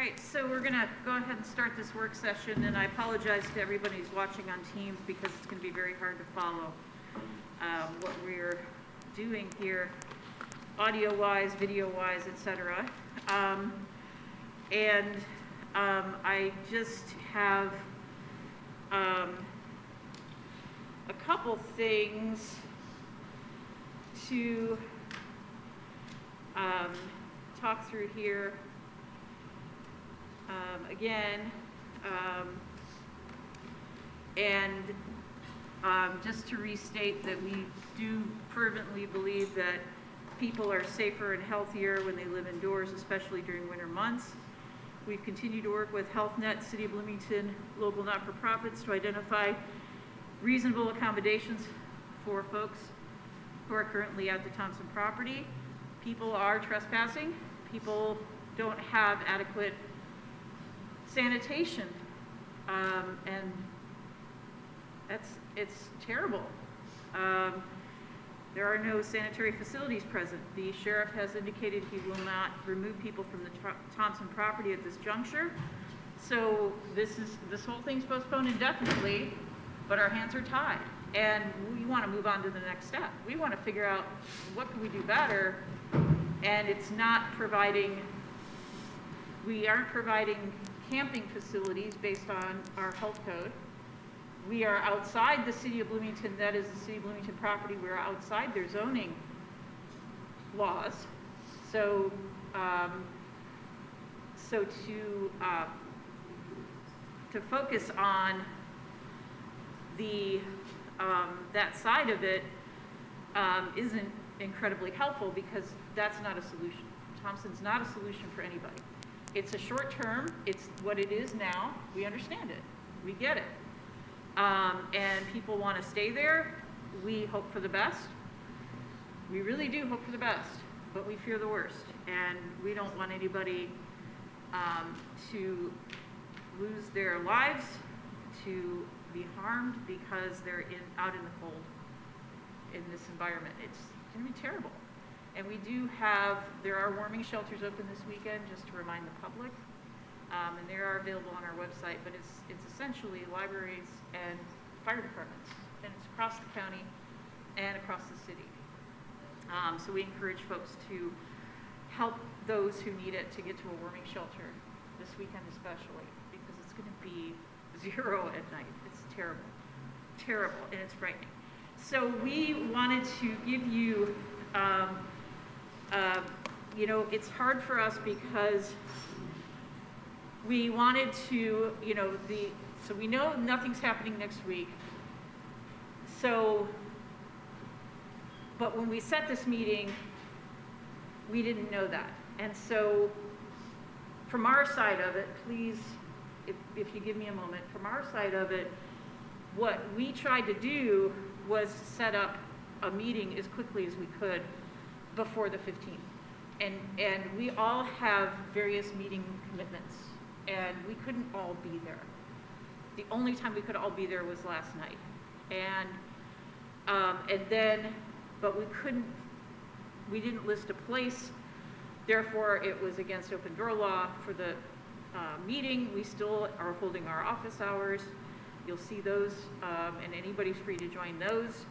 right, so we're going to go ahead and start this work session, and I apologize to everybody who's watching on Teams because it's going to be very hard to follow what we're doing here, audio-wise, video-wise, etc. I just have a couple things to talk through here. Just to restate that we do fervently believe that people are safer and healthier when they live indoors, especially during winter months. We've continued to work with HealthNet, City of Bloomington, local not-for-profits to identify reasonable accommodations for folks who are currently at the Thompson property. People are trespassing. People don't have adequate sanitation, and it's terrible. There are no sanitary facilities present. The sheriff has indicated he will not remove people from the Thompson property at this juncture. So this whole thing's postponed indefinitely, but our hands are tied, and we want to move on to the next step. We want to figure out what can we do better, and it's not providing. We aren't providing camping facilities based on our health code. We are outside the City of Bloomington. That is the City of Bloomington property. We're outside their zoning laws. So, to focus on the that side of it isn't incredibly helpful because that's not a solution. Thompson's not a solution for anybody. It's a short term. It's what it is now. We understand it. We get it. And people want to stay there. We hope for the best. We really do hope for the best, but we fear the worst. And we don't want anybody to lose their lives, to be harmed because they're out in the cold in this environment. It's going to be terrible. And there are warming shelters open this weekend, just to remind the public. And they are available on our website, but it's essentially libraries and fire departments, and it's across the county and across the city. So we encourage folks to help those who need it to get to a warming shelter this weekend especially, because it's going to be 0 at night. It's terrible, and it's frightening. So we wanted to give you, it's hard for us because we wanted to, so we know nothing's happening next week. So, but when we set this meeting, we didn't know that. And so from our side of it, please, if you give me a moment, from our side of it, what we tried to do was to set up a meeting as quickly as we could before the 15th. And we all have various meeting commitments, and we couldn't all be there. The only time we could all be there was last night. But we didn't list a place, therefore it was against open door law for the meeting. We still are holding our office hours. You'll see those, and anybody's free to join those.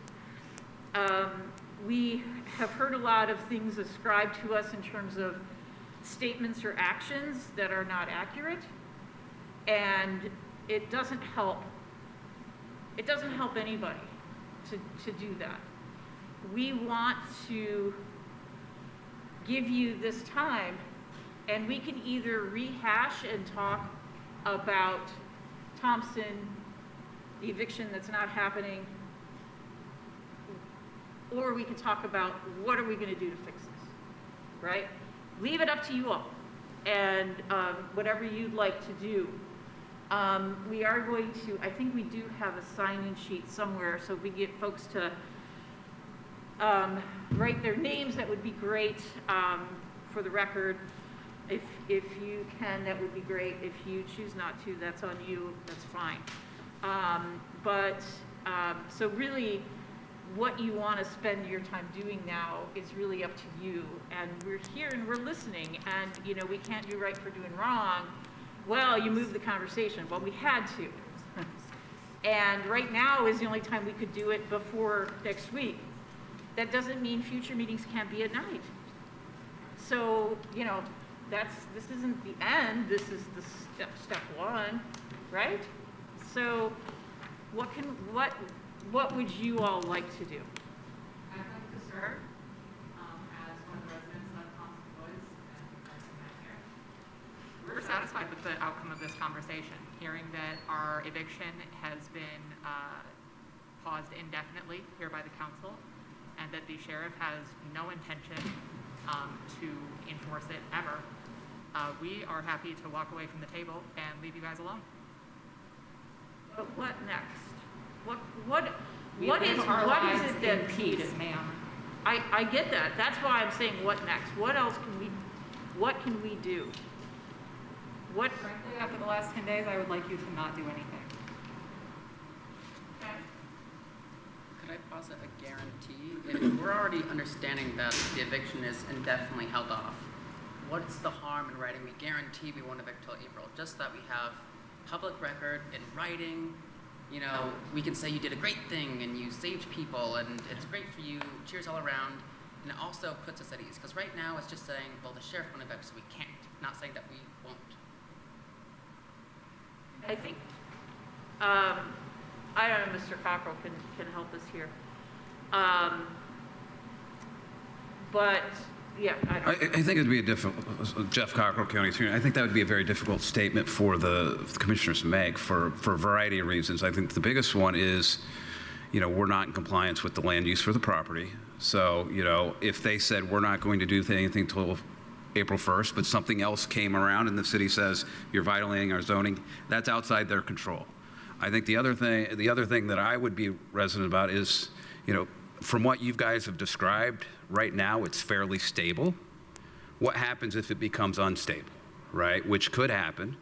We have heard a lot of things ascribed to us in terms of statements or actions that are not accurate, and it doesn't help anybody to do that. We want to give you this time, and we can either rehash and talk about Thompson, the eviction that's not happening, or we can talk about what are we going to do to fix this, right? Leave it up to you all, and whatever you'd like to do. We are going to, I think we do have a sign-in sheet somewhere, so if we get folks to write their names, that would be great for the record. If you can, that would be great. If you choose not to, that's on you, that's fine. So really, what you want to spend your time doing now is really up to you. And we're here and we're listening, and you know, we can't do right for doing wrong. Well, you moved the conversation. Well, we had to. And right now is the only time we could do it before next week. That doesn't mean future meetings can't be at night. So, you know, this isn't the end, this is the step one, right? So what would you all like to do? I'd like to start as one of the residents of Thompson Woods and resident here. We're satisfied with the outcome of this conversation, hearing that our eviction has been paused indefinitely here by the council, and that the sheriff has no intention to enforce it ever. We are happy to walk away from the table and leave you guys alone. But what next? What is it that peace, ma'am? I get that. That's why I'm saying what next? What else what can we do? Frankly, after the last 10 days, I would like you to not do anything. Could I posit a guarantee? If we're already understanding that the eviction is indefinitely held off, what's the harm in writing, we guarantee we won't evict till April? Just that we have public record in writing, you know, we can say you did a great thing and you saved people and it's great for you, cheers all around, and it also puts us at ease. Because right now it's just saying, well, the sheriff won't evict, so we can't, not saying that we won't. I think, I don't know, Mr. Cockrell can help us here. But, yeah, I think it would be a difficult, Jeff Cockrell, County Attorney, I think that would be a very difficult statement for the commissioners to make for a variety of reasons. I think the biggest one is, you know, we're not in compliance with the land use for the property. So, you know, if they said we're not going to do anything till April 1st, but something else came around and the city says you're violating our zoning, that's outside their control. I think the other thing that I would be resident about is, you know, from what you guys have described, right now it's fairly stable. What happens if it becomes unstable, right? Which could happen.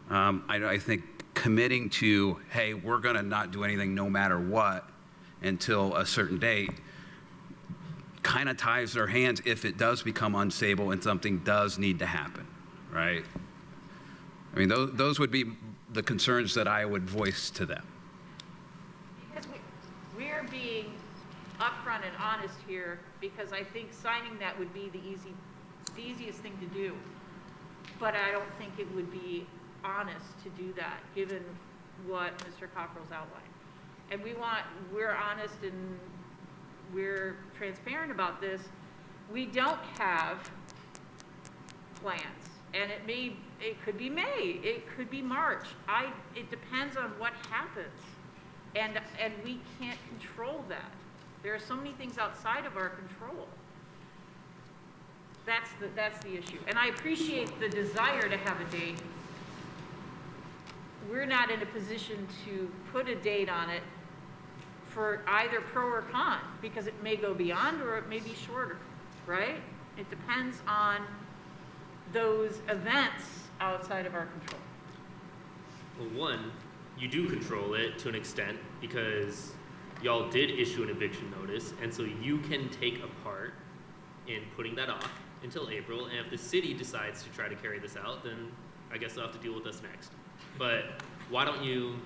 I think committing to, hey, we're gonna not do anything no matter what until a certain date, kind of ties their hands if it does become unstable and something does need to happen, right? I mean, those would be the concerns that I would voice to them. because we're being upfront and honest here, because I think signing that would be the easiest thing to do. But I don't think it would be honest to do that, given what Mr. Cockrell's outlined. And we're honest and we're transparent about this. We don't have plans, and it could be May, it could be March. It depends on what happens, and we can't control that. There are so many things outside of our control. That's the issue. And I appreciate the desire to have a date. We're not in a position to put a date on it for either pro or con, because it may go beyond or it may be shorter, right? It depends on those events outside of our control. Well, one, you do control it to an extent because y'all did issue an eviction notice, and so you can take a part in putting that off until April, and if the city decides to try to carry this out, then I guess they'll have to deal with us next. But why don't you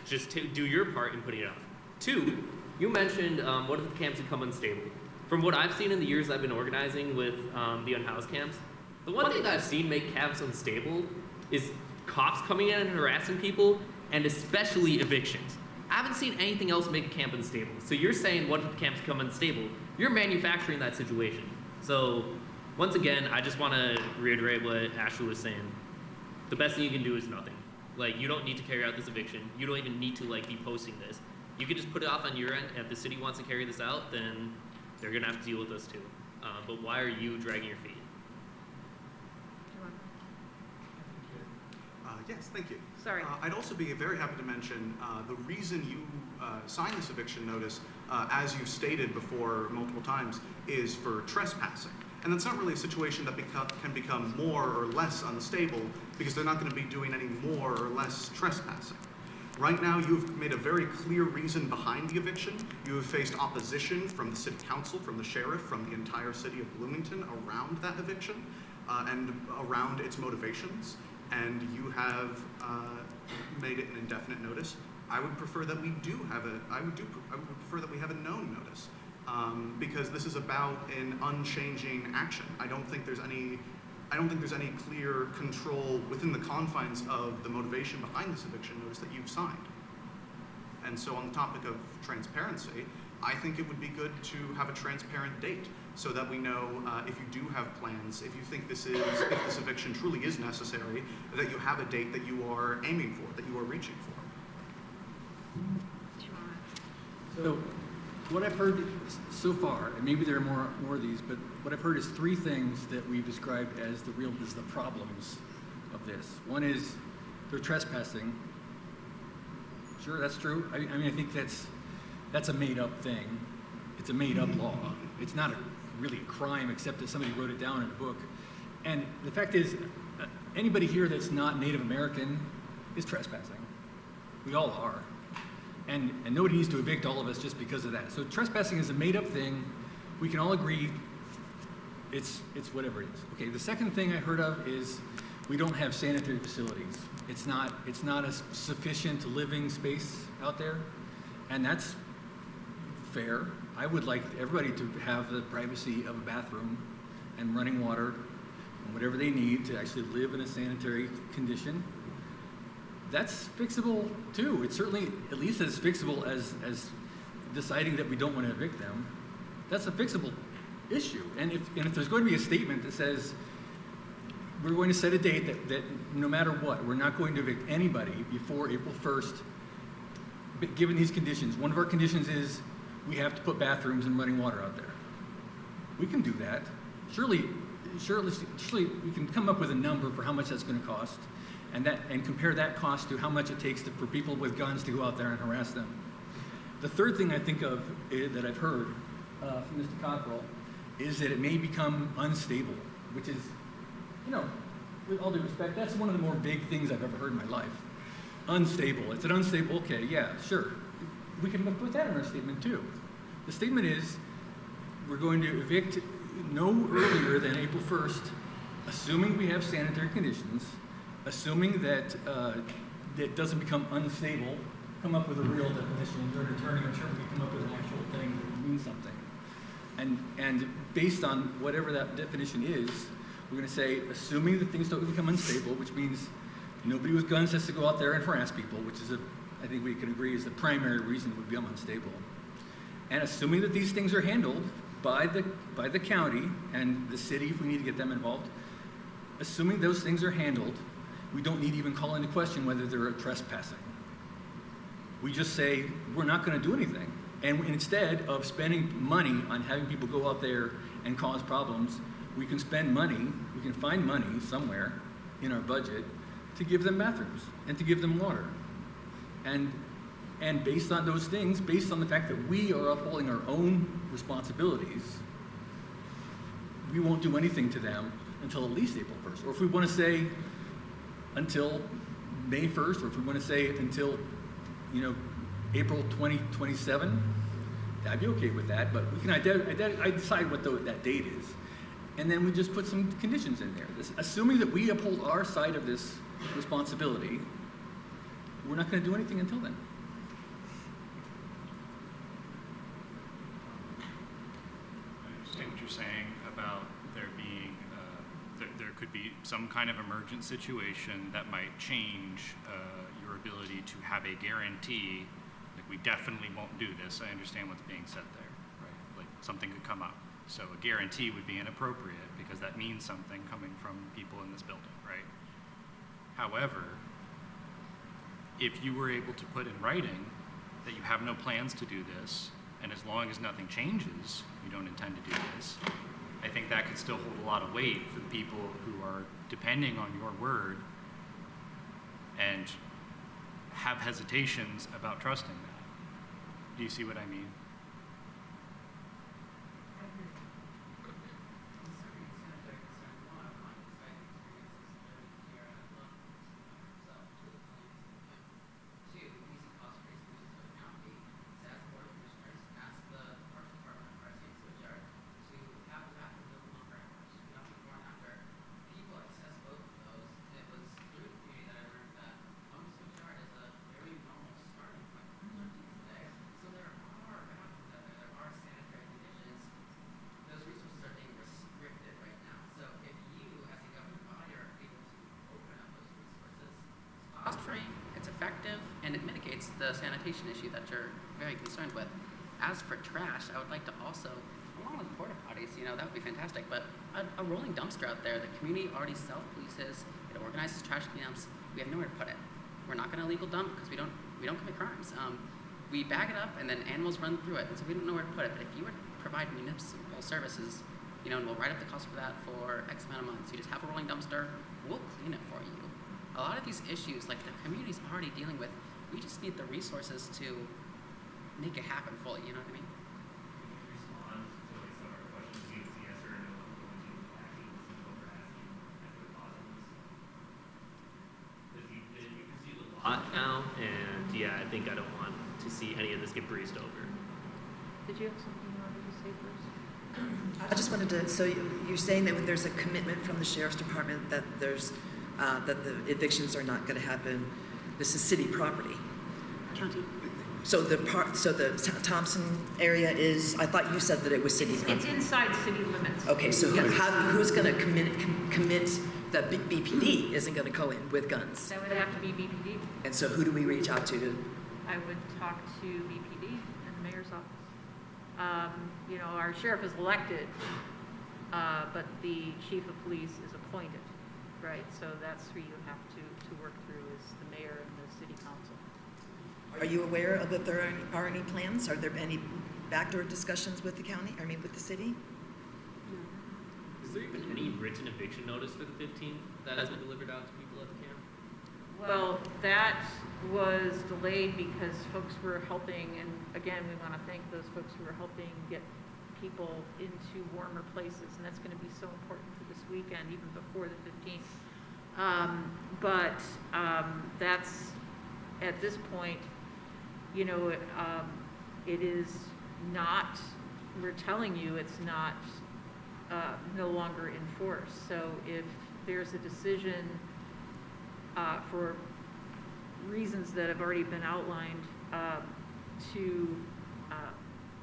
just do your part in putting it off? Two, you mentioned what if the camps become unstable? From what I've seen in the years I've been organizing with the unhoused camps, the one thing that I've seen make camps unstable is cops coming in and harassing people, and especially evictions. I haven't seen anything else make a camp unstable. So you're saying what if the camps become unstable? You're manufacturing that situation. So once again, I just want to reiterate what Ashley was saying. The best thing you can do is nothing. Like, you don't need to carry out this eviction. You don't even need to be posting this. You can just put it off on your end, and if the city wants to carry this out, then they're gonna have to deal with us too. But why are you dragging your feet? Yes, thank you. Sorry. I'd also be very happy to mention the reason you signed this eviction notice, as you've stated before multiple times, is for trespassing. And that's not really a situation that can become more or less unstable, because they're not going to be doing any more or less trespassing. Right now, you've made a very clear reason behind the eviction. You have faced opposition from the city council, from the sheriff, from the entire city of Bloomington around that eviction and around its motivations. And you have made it an indefinite notice. I would prefer that we do have I would prefer that we have a known notice because this is about an unchanging action. I don't think there's any clear control within the confines of the motivation behind this eviction notice that you've signed. And so on the topic of transparency, I think it would be good to have a transparent date so that we know if you do have plans, if you think if this eviction truly is necessary, that you have a date that you are aiming for, that you are reaching for. So what I've heard so far, and maybe there are more of these, but what I've heard is three things that we've described as the problems of this. One is they're trespassing. Sure, that's true. I mean, I think that's a made-up thing. It's a made-up law. It's not really a crime, except that somebody wrote it down in a book. And the fact is, anybody here that's not Native American is trespassing. We all are. And nobody needs to evict all of us just because of that. So trespassing is a made-up thing. We can all agree it's whatever it is. Okay, the second thing I heard of is we don't have sanitary facilities. It's not a sufficient living space out there, and that's fair. I would like everybody to have the privacy of a bathroom and running water and whatever they need to actually live in a sanitary condition. That's fixable too. It's certainly at least as fixable as deciding that we don't want to evict them. That's a fixable issue. And if there's going to be a statement that says we're going to set a date that no matter what, we're not going to evict anybody before April 1st, given these conditions. One of our conditions is we have to put bathrooms and running water out there. We can do that. Surely we can come up with a number for how much that's going to cost. And compare that cost to how much it takes for people with guns to go out there and harass them. The third thing I think of that I've heard from Mr. Cockrell is that it may become unstable, which is, with all due respect, that's one of the more big things I've ever heard in my life. Unstable. It's an unstable, okay, yeah, sure. We can put that in our statement too. The statement is we're going to evict no earlier than April 1st, assuming we have sanitary conditions, assuming that it doesn't become unstable, come up with a real definition. During attorney, I'm sure we can come up with an actual thing that means something. And based on whatever that definition is, we're going to say, assuming that things don't become unstable, which means nobody with guns has to go out there and harass people, which is I think we can agree is the primary reason it would become unstable. And assuming that these things are handled by the county and the city, if we need to get them involved, assuming those things are handled, we don't need to even call into question whether they're trespassing. We just say, we're not going to do anything. And instead of spending money on having people go out there and cause problems, we can spend money, we can find money somewhere in our budget to give them bathrooms and to give them water. And based on those things, based on the fact that we are upholding our own responsibilities, we won't do anything to them until at least April 1st. Or if we want to say until May 1st, or if we want to say until, April 2027, I'd be okay with that, but we can decide what that date is. And then we just put some conditions in there. Assuming that we uphold our side of this responsibility, we're not going to do anything until then. I understand what you're saying about there being, there could be some kind of emergent situation that might change your ability to have a guarantee, like we definitely won't do this. I understand what's being said there, right? Like something could come up. So a guarantee would be inappropriate because that means something coming from people in this building, right? However, if you were able to put in writing that you have no plans to do this, and as long as nothing changes, you don't intend to do this, I think that could still hold a lot of weight for the people who are depending on your word and have hesitations about trusting that. Do you see what I mean? We and it mitigates the sanitation issue that you're very concerned with. As for trash, I would like to also, along with porta potties, that would be fantastic, but a rolling dumpster out there, the community already self-polices, it organizes trash cleanups, we have nowhere to put it. We're not going to illegal dump because we don't commit crimes. We bag it up and then animals run through it, and so we don't know where to put it. But if you were to provide municipal services, and we'll write up the cost for that for X amount of months, you just have a rolling dumpster, we'll clean it for you. A lot of these issues, like the community's already dealing with, we just need the resources to make it happen fully, you know what I mean? Respond to like some of our questions, you can see yes or no, going to actions and what we're asking as the positives. Because you can see the Lot now, and yeah, I think I don't want to see any of this get breezed over. Did you have something you wanted to say first? I just wanted to, so you're saying that there's a commitment from the Sheriff's Department that there's, that the evictions are not going to happen. This is city property. County. So the Thompson area is, I thought you said that it was city It's property. inside city limits. Okay, so who's going to commit that BPD isn't going to go in with guns? That would have to be BPD. And so who do we reach out to? I would talk to BPD and the mayor's office. Our sheriff is elected, but the chief of police is appointed, right? So that's who you have to work through is the mayor and the city council. Are you aware of that there are any plans? Are there any backdoor discussions with the county, with the city? Is there even any written eviction notice for the 15th that has been delivered out to people at the camp? Well, that was delayed because folks were helping, and again, we want to thank those folks who were helping get people into warmer places, and that's going to be so important for this weekend, even before the 15th. That's, at this point, it is not, we're telling you it's not, no longer in force. So if there's a decision for reasons that have already been outlined to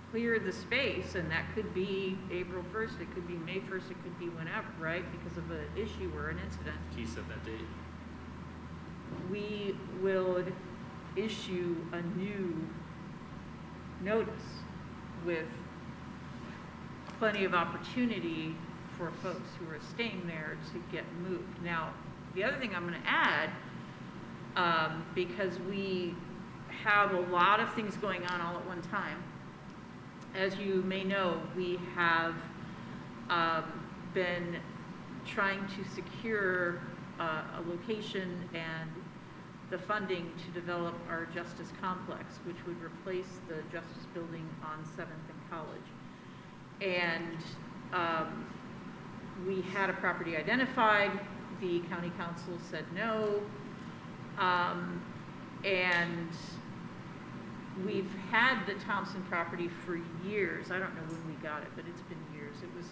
clear the space, and that could be April 1st, it could be May 1st, it could be whenever, right? Because of an issue or an incident. Can you set that date? We will issue a new notice with plenty of opportunity for folks who are staying there to get moved. Now, the other thing I'm going to add, because we have a lot of things going on all at one time, as you may know, we have been trying to secure a location and the funding to develop our Justice Complex, which would replace the Justice Building on 7th and College. And we had a property identified. The county council said no. And we've had the Thompson property for years. I don't know when we got it, but it's been years. It was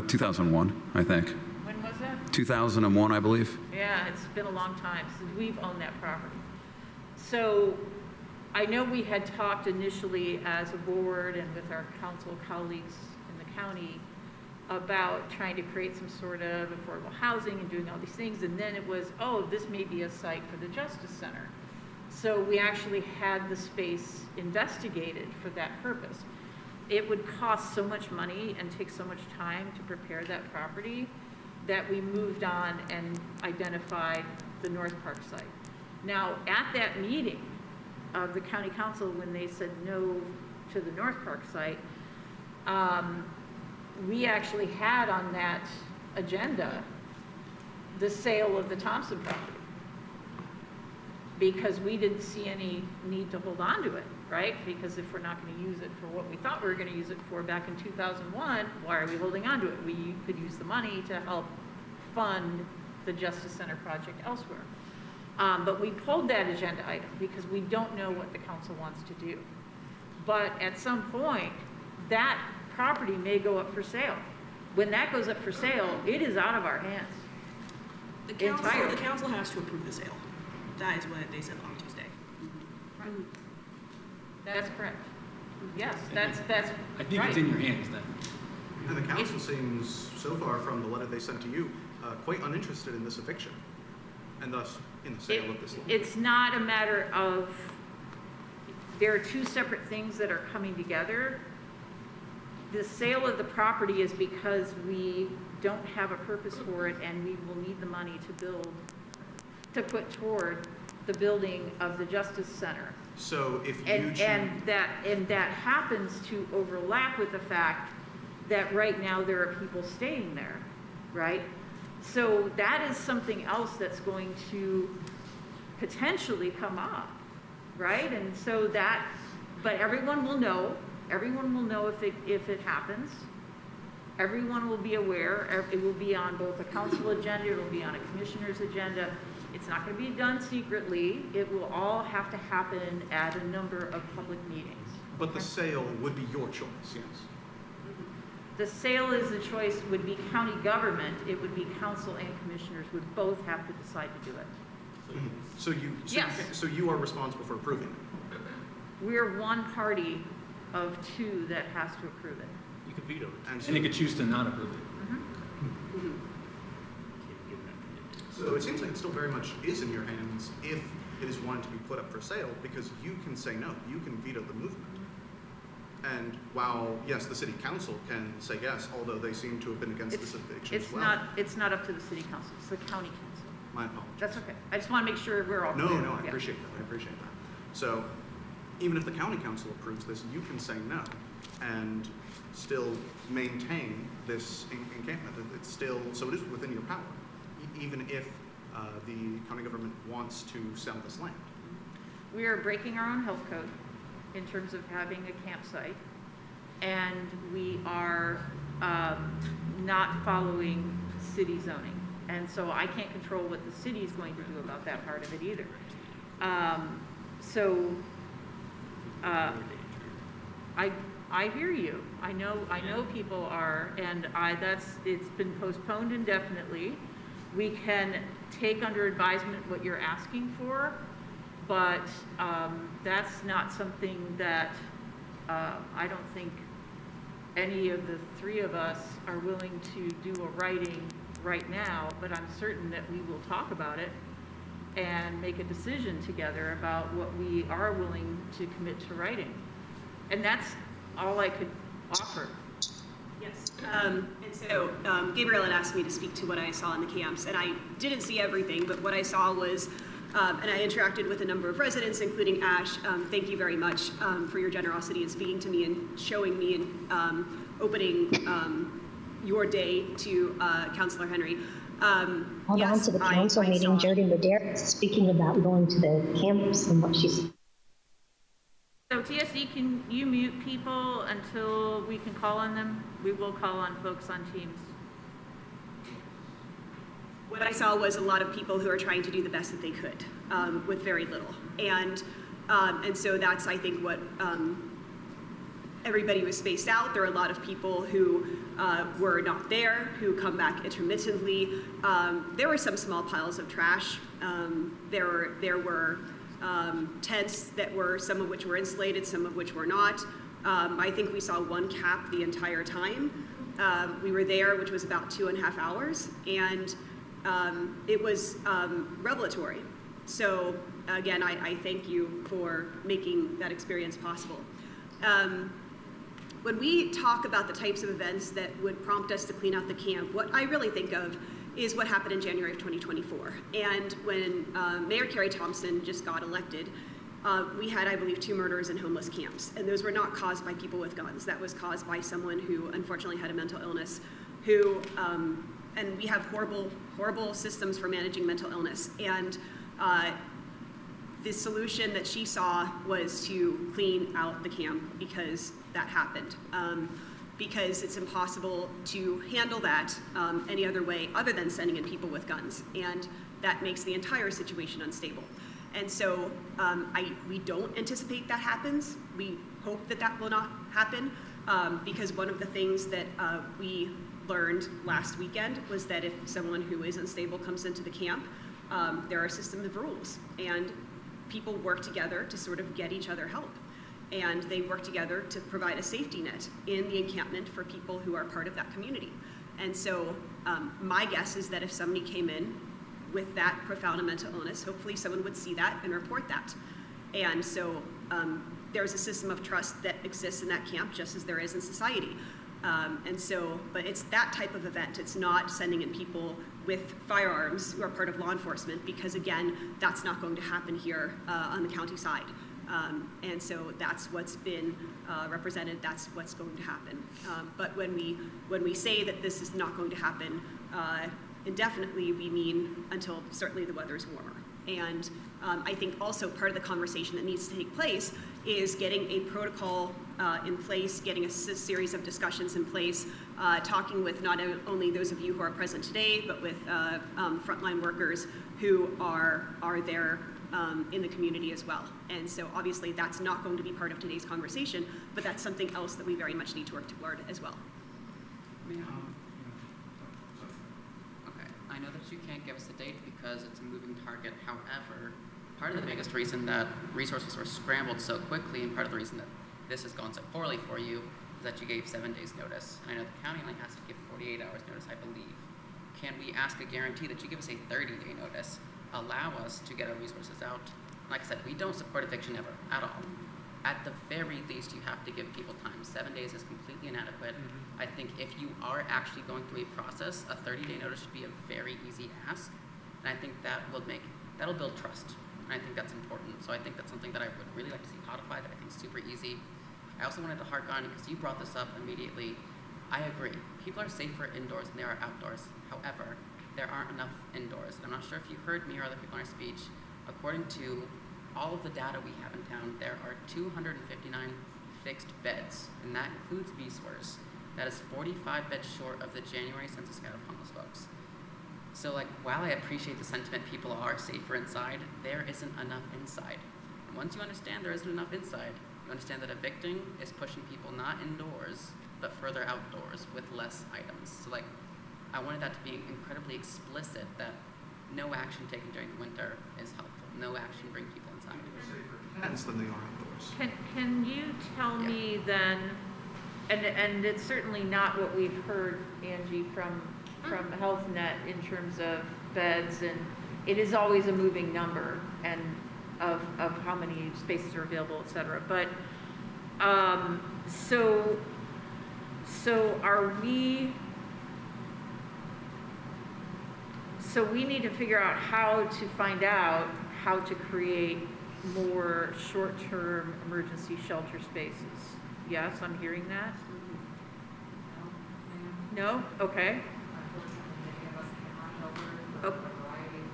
2001, I think. When was that? 2001, I believe. Yeah, it's been a long time since we've owned that property. So I know we had talked initially as a board and with our council colleagues in the county about trying to create some sort of affordable housing and doing all these things. And then it was, oh, this may be a site for the Justice Center. So we actually had the space investigated for that purpose. It would cost so much money and take so much time to prepare that property that we moved on and identified the North Park site. Now, at that meeting of the county council, when they said no to the North Park site, we actually had on that agenda the sale of the Thompson property, because we didn't see any need to hold on to it, right? Because if we're not going to use it for what we thought we were going to use it for back in 2001, why are we holding on to it? We could use the money to help fund the Justice Center project elsewhere. But we pulled that agenda item because we don't know what the council wants to do. But at some point, that property may go up for sale. When that goes up for sale, it is out of our hands. The Entirely. council has to approve the sale. That is what they said on Tuesday. That's correct. Yes, that's I think right. it's in your hands then. And the council seems, so far from the letter they sent to you, quite uninterested in this eviction, and thus in the sale of this lot. It's not a matter of there are two separate things that are coming together. The sale of the property is because we don't have a purpose for it, and we will need the money to put toward the building of the Justice Center. So if you And, choose, and that happens to overlap with the fact that right now there are people staying there, right? So that is something else that's going to potentially come up, right? And so that, but everyone will know if it happens. Everyone will be aware. It will be on both a council agenda, it will be on a commissioner's agenda. It's not going to be done secretly. It will all have to happen at a number of public meetings. but the sale would be your choice, yes. The sale is a choice, would be county government. It would be council and commissioners would both have to decide to do it. So Yes. so you are responsible for approving it. We're one party of two that has to approve it. You can veto it. And so, And they could choose to not approve it. Can't give that commitment. so it seems like it still very much is in your hands if it is wanted to be put up for sale, because you can say no, you can veto the movement. And while, yes, the city council can say yes, although they seem to have been against this eviction as well. It's not up to the city council, it's the county council. My apologies. That's okay. I just want to make sure we're all No, clear. no, I Yeah. appreciate that, I appreciate that. So, even if the county council approves this, you can say no and still maintain this encampment. It's still, so it is within your power, even if the county government wants to sell this land. We are breaking our own health code in terms of having a campsite, and we are not following city zoning. And so I can't control what the city is going to do about that part of it either. I hear you. I know people are, and it's been postponed indefinitely. We can take under advisement what you're asking for, but that's not something that I don't think any of the three of us are willing to do a writing right now, but I'm certain that we will talk about it and make a decision together about what we are willing to commit to writing. And that's all I could offer. Yes. And so Gabriel had asked me to speak to what I saw in the camps, and I didn't see everything, but what I saw was, and I interacted with a number of residents, including Ash. Thank you very much for your generosity in speaking to me and showing me and opening your day to Councilor Henry. Hold on to the council meeting. Jody Madera speaking about going to the camps and what she's. So TSD, can you mute people until we can call on them? We will call on folks on Teams. What I saw was a lot of people who are trying to do the best that they could with very little, and so that's, I think, what everybody was spaced out. There are a lot of people who were not there, who come back intermittently. There were some small piles of trash. There were tents that were, some of which were insulated, some of which were not. I think we saw one cap the entire time. We were there, which was about 2.5 hours, and it was revelatory. So again, I thank you for making that experience possible. When we talk about the types of events that would prompt us to clean out the camp, what I really think of is what happened in January of 2024. And when Mayor Carrie Thompson just got elected, we had, I believe, 2 murders in homeless camps. And those were not caused by people with guns. That was caused by someone who unfortunately had a mental illness, who, and we have horrible, horrible systems for managing mental illness. And the solution that she saw was to clean out the camp because that happened. Because it's impossible to handle that any other way other than sending in people with guns. And that makes the entire situation unstable. And so we don't anticipate that happens. We hope that that will not happen because one of the things that we learned last weekend was that if someone who is unstable comes into the camp, there are a system of rules, and people work together to sort of get each other help. And they work together to provide a safety net in the encampment for people who are part of that community. And so my guess is that if somebody came in with that profound mental illness, hopefully someone would see that and report that. And so there's a system of trust that exists in that camp just as there is in society. But it's that type of event. It's not sending in people with firearms who are part of law enforcement, because again, that's not going to happen here on the county side. And so that's what's been represented, that's what's going to happen. But when we say that this is not going to happen indefinitely, we mean until certainly the weather is warmer. And I think also part of the conversation that needs to take place is getting a protocol in place, getting a series of discussions in place, talking with not only those of you who are present today, but with frontline workers who are there in the community as well. And so obviously that's not going to be part of today's conversation, but that's something else that we very much need to work toward as well. Okay, I know that you can't give us a date because it's a moving target. However, part of the biggest reason that resources were scrambled so quickly, and part of the reason that this has gone so poorly for you, is that you gave 7 days notice. I know the county only has to give 48 hours notice, I believe. Can we ask a guarantee that you give us a 30-day notice? Allow us to get our resources out. Like I said, we don't support eviction ever, at all. At the very least, you have to give people time. 7 days is completely inadequate. I think if you are actually going through a process, a 30-day notice should be a very easy ask. And I think that'll build trust. And I think that's important. So I think that's something that I would really like to see codified, that I think is super easy. I also wanted to hark on, because you brought this up immediately, I agree. People are safer indoors than they are outdoors. However, there aren't enough indoors. I'm not sure if you heard me or other people in our speech. According to all of the data we have in town, there are 259 fixed beds, and that includes VSWERs. That is 45 beds short of the January census count of homeless folks. So while I appreciate the sentiment people are safer inside, there isn't enough inside. And once you understand there isn't enough inside, you understand that evicting is pushing people not indoors, but further outdoors with less items. So I wanted that to be incredibly explicit that no action taken during the winter is helpful. No action bring people inside. Tenants than they are outdoors. Can you tell me then, and it's certainly not what we've heard, Angie, from Health Net in terms of beds, and it is always a moving number and of how many spaces are available, et cetera. But so are we? So we need to figure out how to find out how to create more short-term emergency shelter spaces. Yes, I'm hearing that. No? Okay.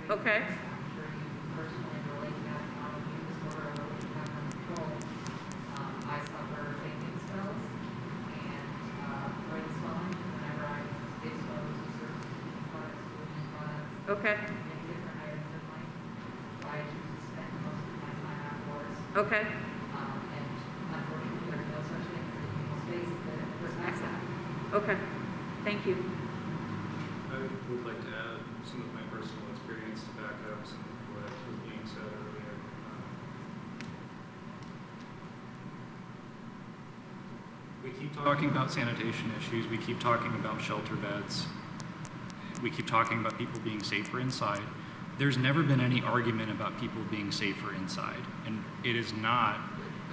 Okay. I suffer fainting spells and brain swelling whenever I get exposed to certain products, products. Okay. In different items of life. So I choose to spend most of my time outdoors. Okay. And unfortunately, there's no such thing as a space that respects that. Okay. Thank you. I would like to add some of my personal experience to back up some of what was being said earlier. We keep talking about sanitation issues, we keep talking about shelter beds, we keep talking about people being safer inside. There's never been any argument about people being safer inside, and it is not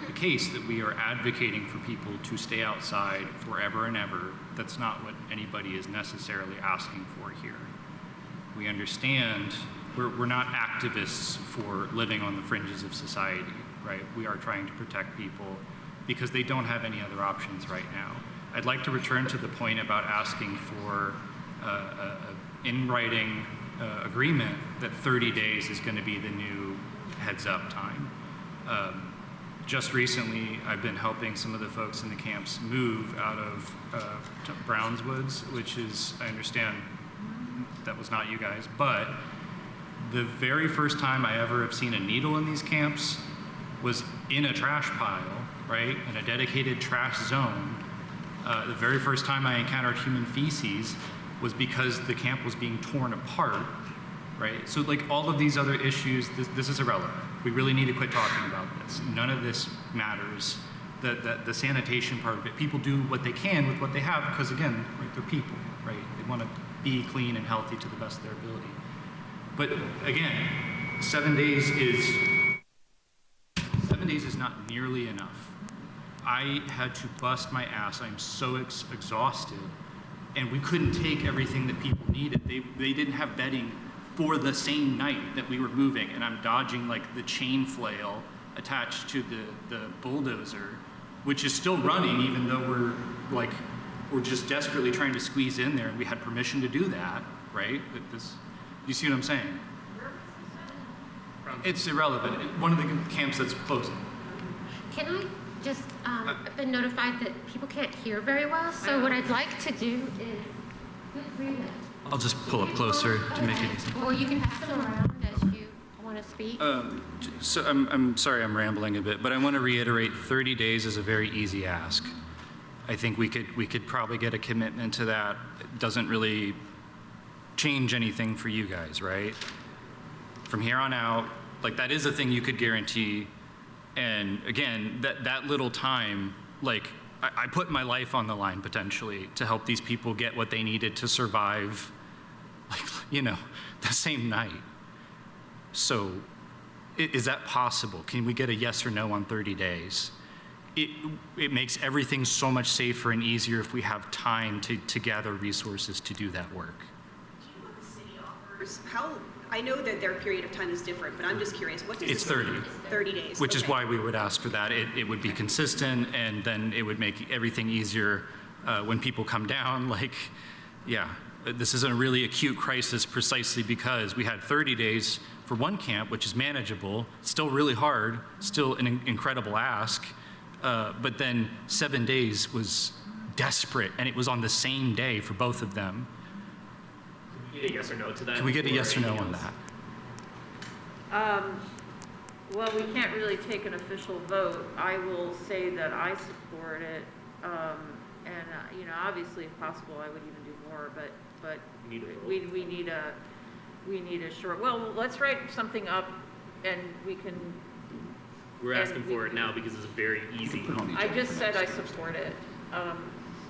the case that we are advocating for people to stay outside forever and ever. That's not what anybody is necessarily asking for here. We understand we're not activists for living on the fringes of society, right? We are trying to protect people because they don't have any other options right now. I'd like to return to the point about asking for in writing agreement that 30 days is going to be the new heads up time. Just recently, I've been helping some of the folks in the camps move out of Brownswoods, which is, I understand that was not you guys, but the very first time I ever have seen a needle in these camps was in a trash pile, right, in a dedicated trash zone. The very first time I encountered human feces was because the camp was being torn apart, right? So all of these other issues, this is irrelevant. We really need to quit talking about this. None of this matters. The sanitation part of it, people do what they can with what they have because, again, right, they're people, right? They want to be clean and healthy to the best of their ability. But again, 7 days 7 days is not nearly enough. I had to bust my ass. I'm so exhausted. And we couldn't take everything that people needed. They didn't have bedding for the same night that we were moving. And I'm dodging like the chain flail attached to the bulldozer, which is still running even though we're just desperately trying to squeeze in there. And we had permission to do that, right? You see what I'm saying? It's irrelevant. One of the camps that's closing. Can I just, I've been notified that people can't hear very well, so what I'd like to do is, I'll just pull up closer to make it easy. or you can pass them around as you want to speak. So I'm sorry I'm rambling a bit, but I want to reiterate 30 days is a very easy ask. I think we could probably get a commitment to that. It doesn't really change anything for you guys, right? From here on out, like that is a thing you could guarantee. And again, that little time, like I put my life on the line potentially to help these people get what they needed to survive, like, you know, the same night. So is that possible? Can we get a yes or no on 30 days? It makes everything so much safer and easier if we have time to gather resources to do that work. Do you know what the city offers? I know that their period of time is different, but I'm just curious. What does It's 30. 30 days. Which is okay. why we would ask for that. It would be consistent, and then it would make everything easier when people come down. Like, yeah, this isn't a really acute crisis precisely because we had 30 days for one camp, which is manageable, still really hard, still an incredible ask, but then 7 days was desperate, and it was on the same day for both of them. Can we get a yes or no to that? Can we get a yes or no on that? Well, we can't really take an official vote. I will say that I support it, and you know, obviously, if possible, I would even do more. But we need a short. Well, let's write something up, and we can. We're asking for it now because it's very easy. I just said I support it.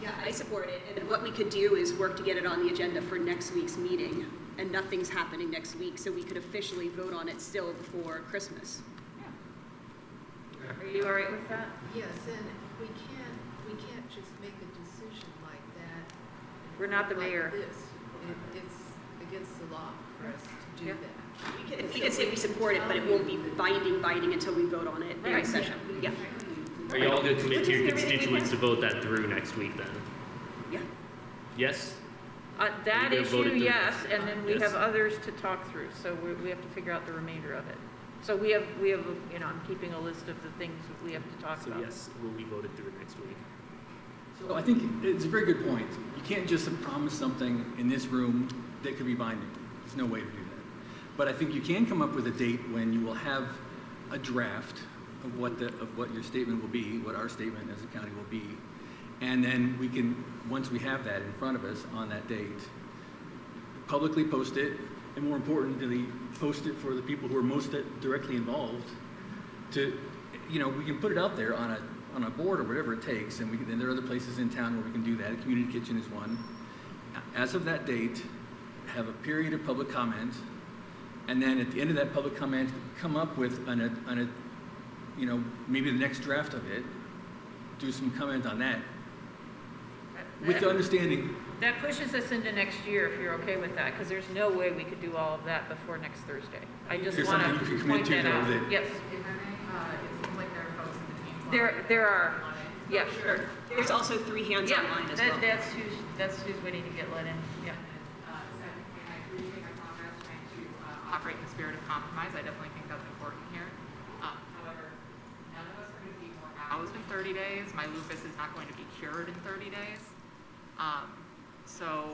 Yeah, I support it. And what we could do is work to get it on the agenda for next week's meeting. And nothing's happening next week, so we could officially vote on it still before Christmas. Are you all right with that? Yes, and we can't just make a decision like that. We're not the like mayor. this. It's against the law for us to do Yeah. that. We can say we support it, but it won't be binding until we vote on it in Right. session. Yeah. Are y'all going to commit to your constituents to vote that through next week then? Yeah. Yes? That Are we gonna vote it issue, through? yes, and then we Yes. have others to talk through, so we have to figure out the remainder of it. So we have, you know, I'm keeping a list of the things that we have to talk So about. yes, will be voted through next week. So I think it's a very good point. You can't just promise something in this room that could be binding. There's no way to do that. But I think you can come up with a date when you will have a draft of what your statement will be, what our statement as a county will be. And then we can, once we have that in front of us on that date, publicly post it, and more importantly, post it for the people who are most directly involved to, you know, we can put it out there on a board or whatever it takes, and then there are other places in town where we can do that. A community kitchen is one. As of that date, have a period of public comment, and then at the end of that public comment, come up with you know, maybe the next draft of it, do some comment on that, with the understanding. That pushes us into next year, if you're okay with that, because there's no way we could do all of that before next Thursday. I just There's want something you to could commit point to, that though, out. that- Yes, If I may, it seems like there are folks in the team. there are, yeah, sure. There's also 3 hands Yeah, online as well. that's who's waiting to get let in, yeah. Secondly, I appreciate my comments trying to operate in the spirit of compromise. I definitely think that's important here. However, none of us are going to be more housed in 30 days. My lupus is not going to be cured in 30 days. So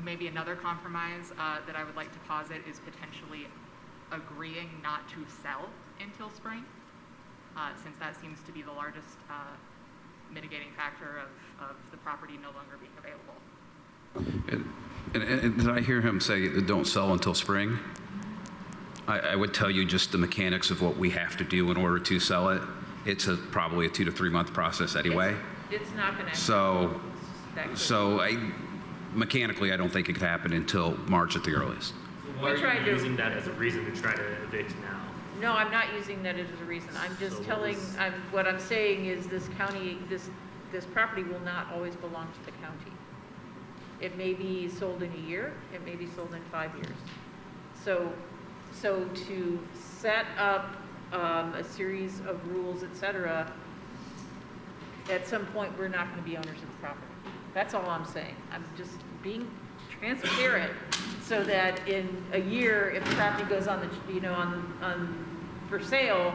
maybe another compromise that I would like to posit is potentially agreeing not to sell until spring, since that seems to be the largest mitigating factor of the property no longer being available. And did I hear him say that don't sell until spring? I would tell you just the mechanics of what we have to do in order to sell it. It's probably a 2 to 3 month process anyway. It's not going to. So mechanically, I don't think it could happen until March at the earliest. Why are you using that as a reason to try to evict now? No, I'm not using that as a reason. I'm just So what telling, was- what I'm saying is this county, this property will not always belong to the county. It may be sold in a year, it may be sold in 5 years. So to set up a series of rules, et cetera, at some point, we're not gonna be owners of the property. That's all I'm saying. I'm just being transparent so that in a year, if the property goes on the, you know, on for sale,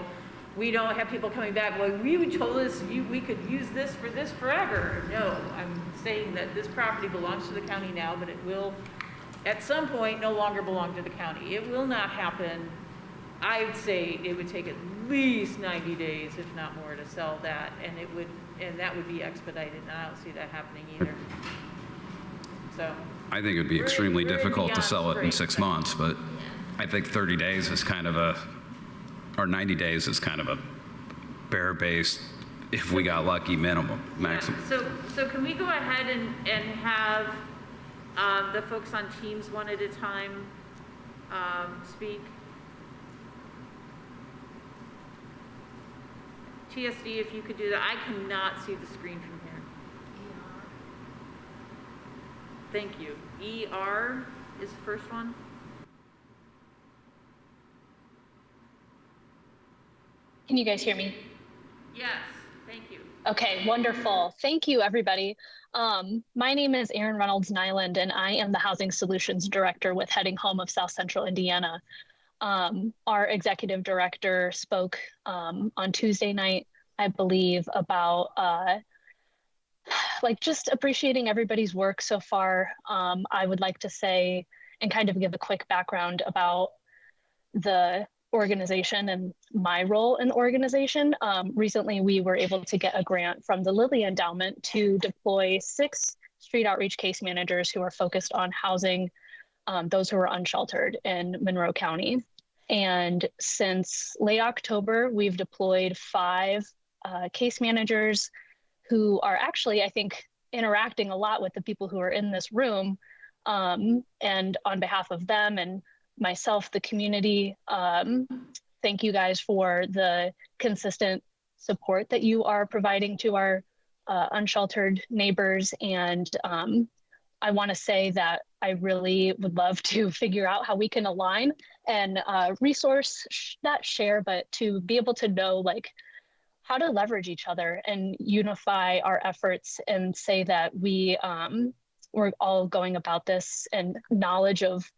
we don't have people coming back, well, we told us we could use this forever. No, I'm saying that this property belongs to the county now, but it will, at some point, no longer belong to the county. It will not happen. I would say it would take at least 90 days, if not more, to sell that, and that would be expedited, and I don't see that happening either. So. I think it would be We're- extremely we're difficult to beyond sell it in spring, 6 but- months, but I think 30 days is kind of or 90 days is kind of a bare-based, if we got lucky, maximum. So can we go ahead and have the folks on teams one at a time speak? TSD, if you could do that. I cannot see the screen from here. Thank you. ER is the first one. Can you guys hear me? Yes, thank you. Okay, wonderful. Thank you, everybody. My name is Erin Reynolds Nyland, and I am the Housing Solutions Director with Heading Home of South Central Indiana. Our executive director spoke on Tuesday night, I believe, about just appreciating everybody's work so far. I would like to say and kind of give a quick background about the organization and my role in the organization. Recently, we were able to get a grant from the Lilly Endowment to deploy 6 street outreach case managers who are focused on housing those who are unsheltered in Monroe County. And since late October, we've deployed 5 case managers who are actually, I think, interacting a lot with the people who are in this room. And on behalf of them and myself, the community, thank you guys for the consistent support that you are providing to our unsheltered neighbors. And I want to say that I really would love to figure out how we can align and resource, not share, but to be able to know how to leverage each other and unify our efforts and say that we're all going about this and knowledge of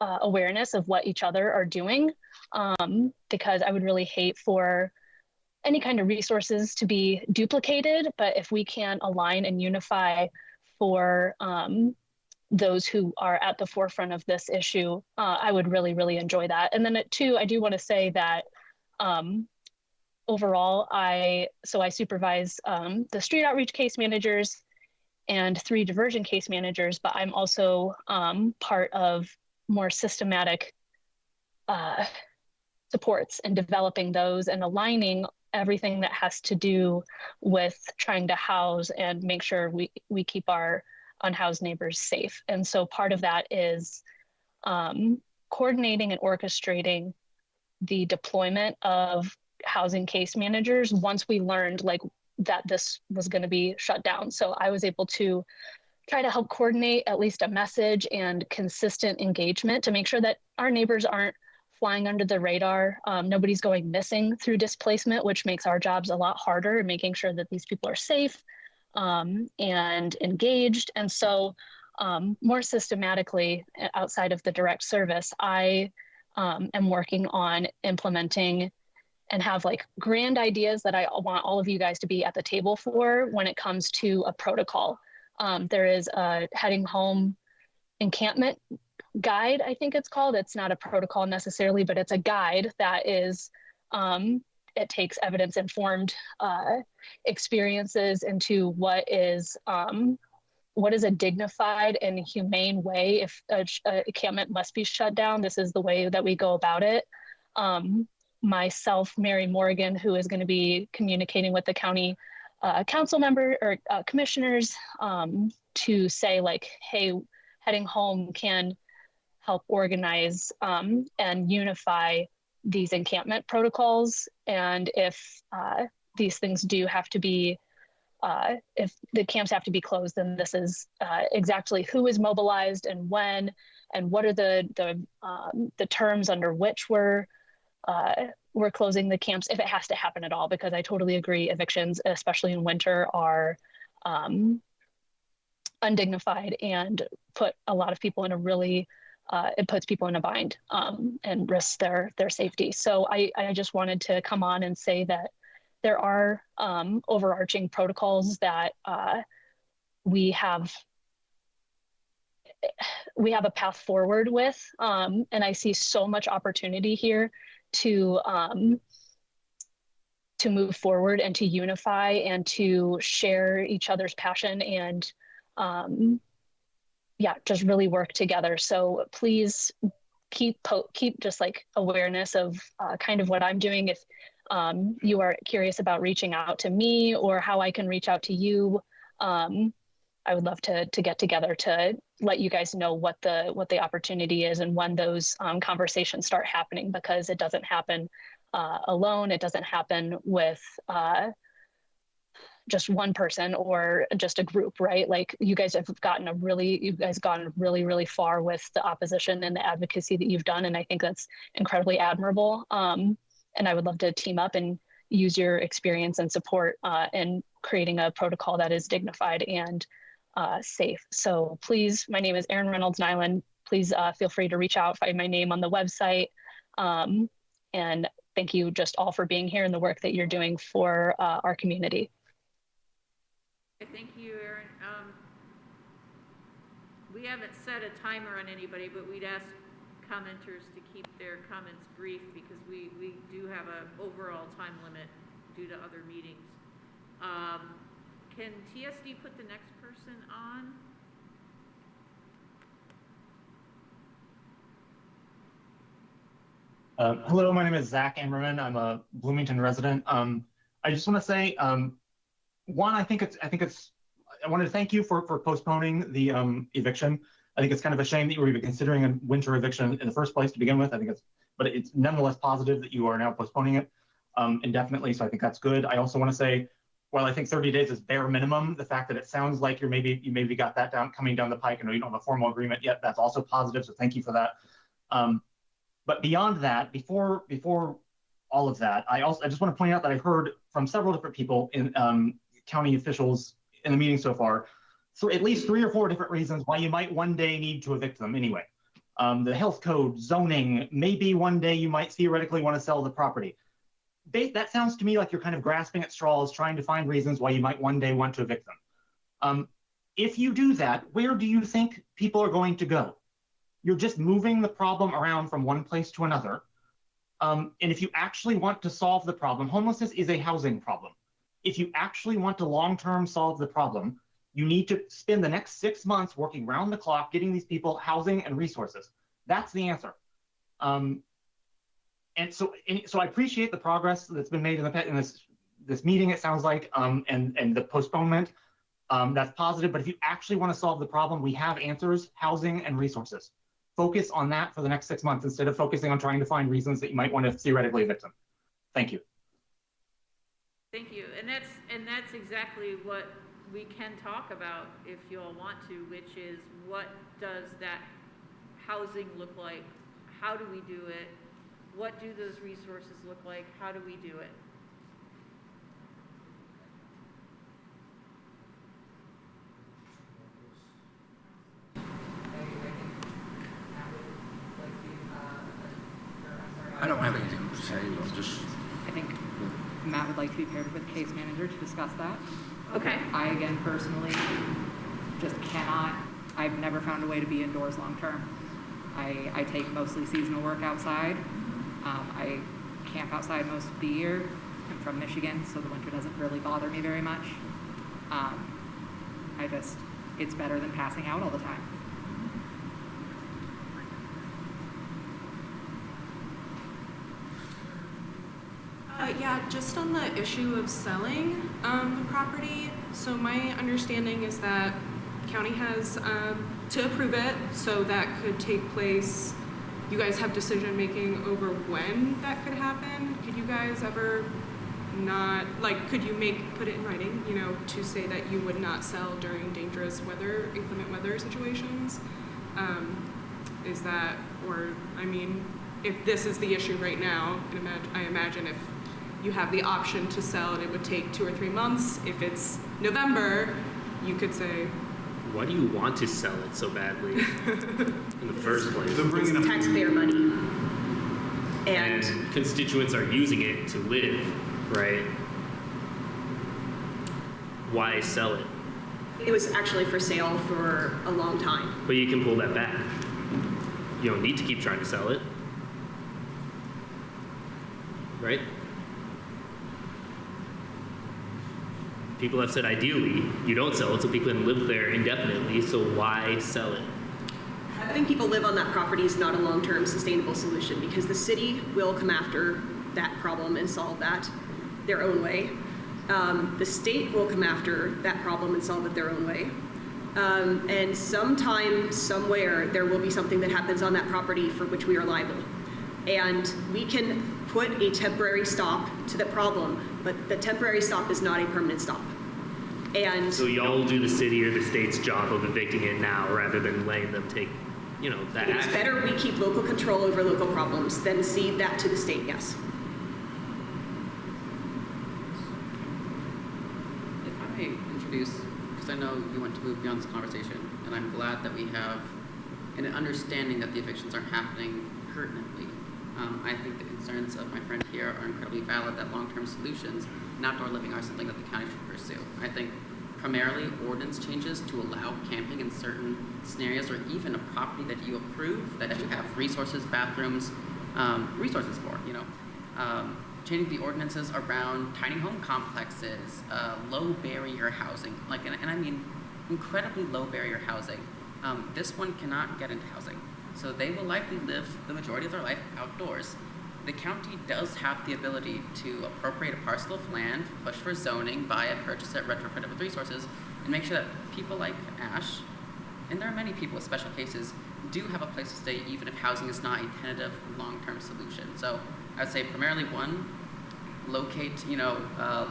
awareness of what each other are doing, because I would really hate for any kind of resources to be duplicated, but if we can align and unify for those who are at the forefront of this issue, I would really, really enjoy that. And then two, I do want to say that overall, I supervise the street outreach case managers and 3 diversion case managers, but I'm also part of more systematic supports and developing those and aligning everything that has to do with trying to house and make sure we keep our unhoused neighbors safe. And so part of that is coordinating and orchestrating the deployment of housing case managers once we learned that this was going to be shut down. So I was able to try to help coordinate at least a message and consistent engagement to make sure that our neighbors aren't flying under the radar. Nobody's going missing through displacement, which makes our jobs a lot harder in making sure that these people are safe and engaged. And so more systematically, outside of the direct service, I am working on implementing and have grand ideas that I want all of you guys to be at the table for when it comes to a protocol. There is a Heading Home encampment guide, I think it's called. It's not a protocol necessarily, but it's a guide that is, it takes evidence-informed experiences into what is a dignified and humane way if a encampment must be shut down. This is the way that we go about it. Myself, Mary Morgan, who is going to be communicating with the county council member or commissioners to say hey, Heading Home can help organize and unify these encampment protocols, and if these things do have to be, if the camps have to be closed, then this is exactly who is mobilized and when, and what are the terms under which we're closing the camps, if it has to happen at all, because I totally agree evictions, especially in winter, are undignified and put a lot of people in a really, it puts people in a bind and risks their safety. So I just wanted to come on and say that there are overarching protocols that we have a path forward with, and I see so much opportunity here to move forward and to unify and to share each other's passion and just really work together. So please keep just like awareness of kind of what I'm doing. If you are curious about reaching out to me or how I can reach out to you, I would love to get together to let you guys know what the opportunity is and when those conversations start happening, because it doesn't happen alone. It doesn't happen with just one person or just a group, right? Like you guys have gotten really, really far with the opposition and the advocacy that you've done. And I think that's incredibly admirable. And I would love to team up and use your experience and support in creating a protocol that is dignified and safe. So please, my name is Erin Reynolds Nyland. Please feel free to reach out, find my name on the website. And thank you just all for being here and the work that you're doing for our community. Thank you, Erin. We haven't set a timer on anybody, but we'd ask commenters to keep their comments brief because we do have an overall time limit due to other meetings. Can TSD put the next person on? Hello, my name is Zach Ammerman. I'm a Bloomington resident. I just want to say, one, I wanted to thank you for postponing the eviction. I think it's kind of a shame that you were even considering a winter eviction in the first place to begin with. But it's nonetheless positive that you are now postponing it indefinitely. So I think that's good. I also want to say, while I think 30 days is bare minimum, the fact that it sounds like you maybe got that coming down the pike. I know you don't have a formal agreement yet. That's also positive. So thank you for that. But beyond that, before all of that, I just want to point out that I've heard from several different people in county officials in the meeting so far, so at least 3 or 4 different reasons why you might one day need to evict them anyway. The health code, zoning, maybe one day you might theoretically want to sell the property. That sounds to me like you're kind of grasping at straws, trying to find reasons why you might one day want to evict them. If you do that, where do you think people are going to go? You're just moving the problem around from one place to another. And if you actually want to solve the problem, homelessness is a housing problem. If you actually want to long-term solve the problem, you need to spend the next 6 months working round the clock, getting these people housing and resources. That's the answer. And so I appreciate the progress that's been made in this meeting, it sounds like, and the postponement. That's positive, but if you actually want to solve the problem, we have answers, housing and resources. Focus on that for the next 6 months instead of focusing on trying to find reasons that you might want to theoretically evict them. Thank you. Thank you, and that's exactly what we can talk about if you all want to, which is what does that housing look like? How do we do it? What do those resources look like? How do we do it? I don't have anything to say. I think Matt would like to be paired with a case manager to discuss that. Okay. I, again, personally, just cannot, I've never found a way to be indoors long term. I take mostly seasonal work outside. I camp outside most of the year. I'm from Michigan, so the winter doesn't really bother me very much. It's better than passing out all the time. Yeah, just on the issue of selling the property. So my understanding is that county has to approve it, so that could take place you guys have decision making over when that could happen. Could you guys ever not, like, could you put it in writing, you know, to say that you would not sell during dangerous weather, inclement weather situations? Is that, or, I mean, if this is the issue right now, I imagine if you have the option to sell it would take 2 or 3 months. If it's November, you could say, Why do you want to sell it so badly in the first place? It's taxpayer money. And constituents are using it to live, right? Why sell it? It was actually for sale for a long time. But you can pull that back. You don't need to keep trying to sell it. Right? People have said ideally you don't sell it so people can live there indefinitely, so why sell it? Having people live on that property is not a long-term sustainable solution because the city will come after that problem and solve that their own way. The state will come after that problem and solve it their own way. And sometime, somewhere, there will be something that happens on that property for which we are liable. And we can put a temporary stop to the problem, but the temporary stop is not a permanent stop. And so y'all will do the city or the state's job of evicting it now rather than letting them take, you know, that it's action. better we keep local control over local problems than cede that to the state, yes. If I may introduce, because I know you want to move beyond this conversation, and I'm glad that we have an understanding that the evictions aren't happening pertinently. I think the concerns of my friend here are incredibly valid, that long-term solutions and outdoor living are something that the county should pursue. I think primarily ordinance changes to allow camping in certain scenarios, or even a property that you approve, that you have resources, bathrooms, resources for, you know. Changing the ordinances around tiny home complexes, low barrier housing, like, and I mean incredibly low barrier housing. This one cannot get into housing. So they will likely live the majority of their life outdoors. The county does have the ability to appropriate a parcel of land, push for zoning, buy it, purchase it, retrofit it with resources, and make sure that people like Ash, and there are many people with special cases, do have a place to stay even if housing is not a tentative long-term solution. So I'd say primarily one, locate, you know,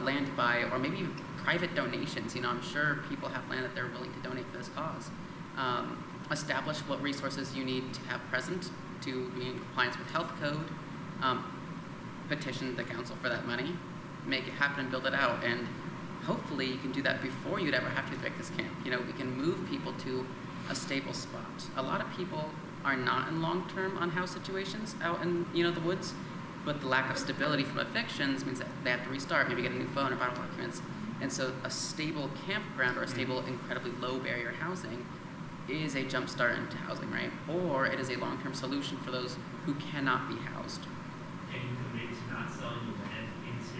land by, or maybe private donations. You know, I'm sure people have land that they're willing to donate for this cause. Establish what resources you need to have present to be in compliance with health code, petition the council for that money, make it happen and build it out, and hopefully you can do that before you'd ever have to evict this camp. You know, we can move people to a stable spot. A lot of people are not in long-term unhoused situations out in, you know, the woods, but the lack of stability from evictions means that they have to restart, maybe get a new phone or vital documents, and so a stable campground or a stable, incredibly low barrier housing is a jump start into housing, right? Or it is a long-term solution for those who cannot be housed. Can you commit to not selling the land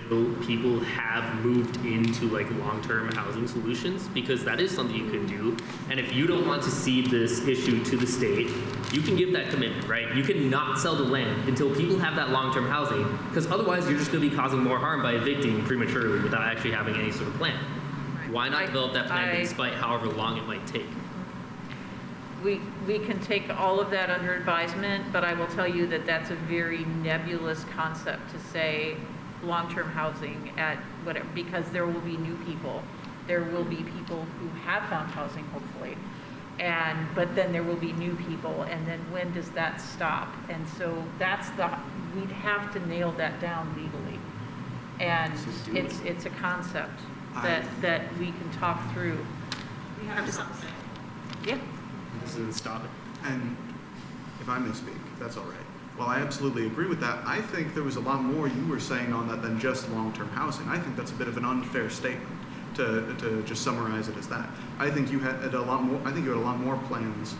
until people have moved into like long-term housing solutions? Because that is something you can do. And if you don't want to cede this issue to the state, you can give that commitment, right? You can not sell the land until people have that long-term housing, because otherwise you're just going to be causing more harm by evicting prematurely without actually having any sort of plan. Why not develop that plan despite however long it might take? We can take all of that under advisement, but I will tell you that that's a very nebulous concept to say long-term housing at whatever, because there will be new people. There will be people who have found housing, hopefully. But then there will be new people, and then when does that stop? And so we'd have to nail that down legally. And it's a concept that we can talk through. We have to stop it. Yeah. This isn't stop it. And if I may speak, if that's all right. Well, I absolutely agree with that. I think there was a lot more you were saying on that than just long-term housing. I think that's a bit of an unfair statement to just summarize it as that. I think you had a lot more. I think you had a lot more plans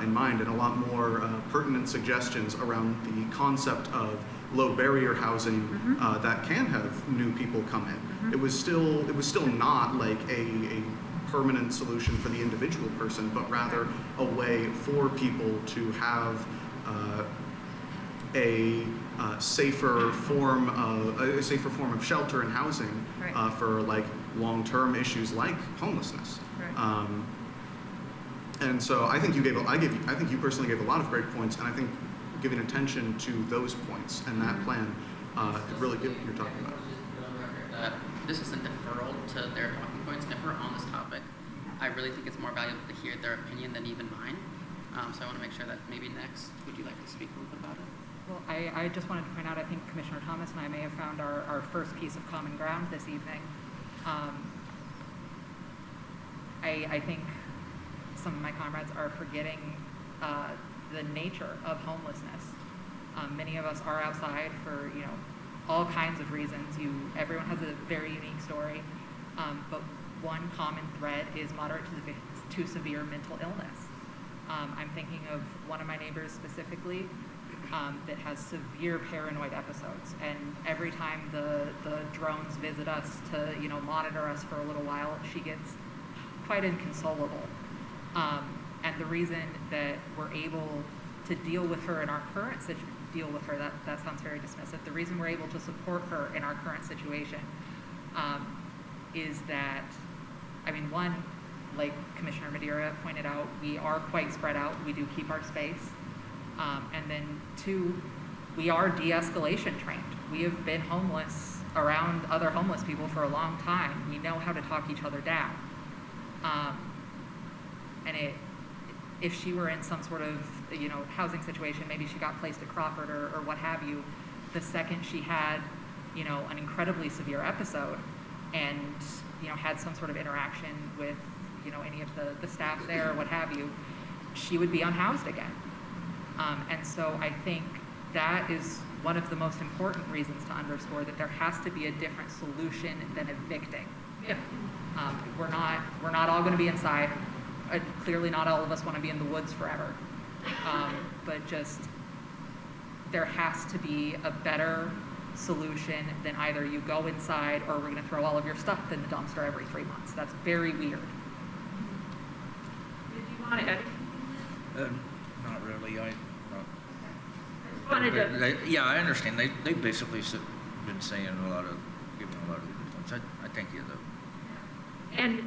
in mind and a lot more pertinent suggestions around the concept of low barrier housing that can have new people come in. It was still not like a permanent solution for the individual person, but rather a way for people to have a safer form of shelter and housing for like long-term issues like homelessness. And so I think you personally gave a lot of great points, and I think giving attention to those points and that plan could really get what you're talking about. This is a deferral to their talking points. If we're on this topic, I really think it's more valuable to hear their opinion than even mine. So I want to make sure that maybe next, would you like to speak a little bit about it? Well, I just wanted to point out, I think Commissioner Thomas and I may have found our first piece of common ground this evening. I think some of my comrades are forgetting the nature of homelessness. Many of us are outside for, all kinds of reasons. Everyone has a very unique story, but one common thread is moderate to severe mental illness. I'm thinking of one of my neighbors specifically that has severe paranoid episodes, and every time the drones visit us to monitor us for a little while, she gets quite inconsolable. And the reason that we're able to deal with her in our current situation, that sounds very dismissive. The reason we're able to support her in our current situation is that, one, like Commissioner Madeira pointed out, we are quite spread out. We do keep our space. And then two, we are de-escalation trained. We have been homeless around other homeless people for a long time. We know how to talk each other down. If she were in some sort of, housing situation, maybe she got placed at Crawford or what have you, the second she had, an incredibly severe episode and, had some sort of interaction with, any of the staff there or what have you, she would be unhoused again. And so I think that is one of the most important reasons to underscore that there has to be a different solution than evicting. Yeah. We're not all going to be inside. Clearly not all of us want to be in the woods forever. But just, there has to be a better solution than either you go inside or we're going to throw all of your stuff in the dumpster every 3 months. That's very weird. Did you want to add? Not really. Wanted Yeah, I understand. They basically been saying giving a lot of points. I thank you though. And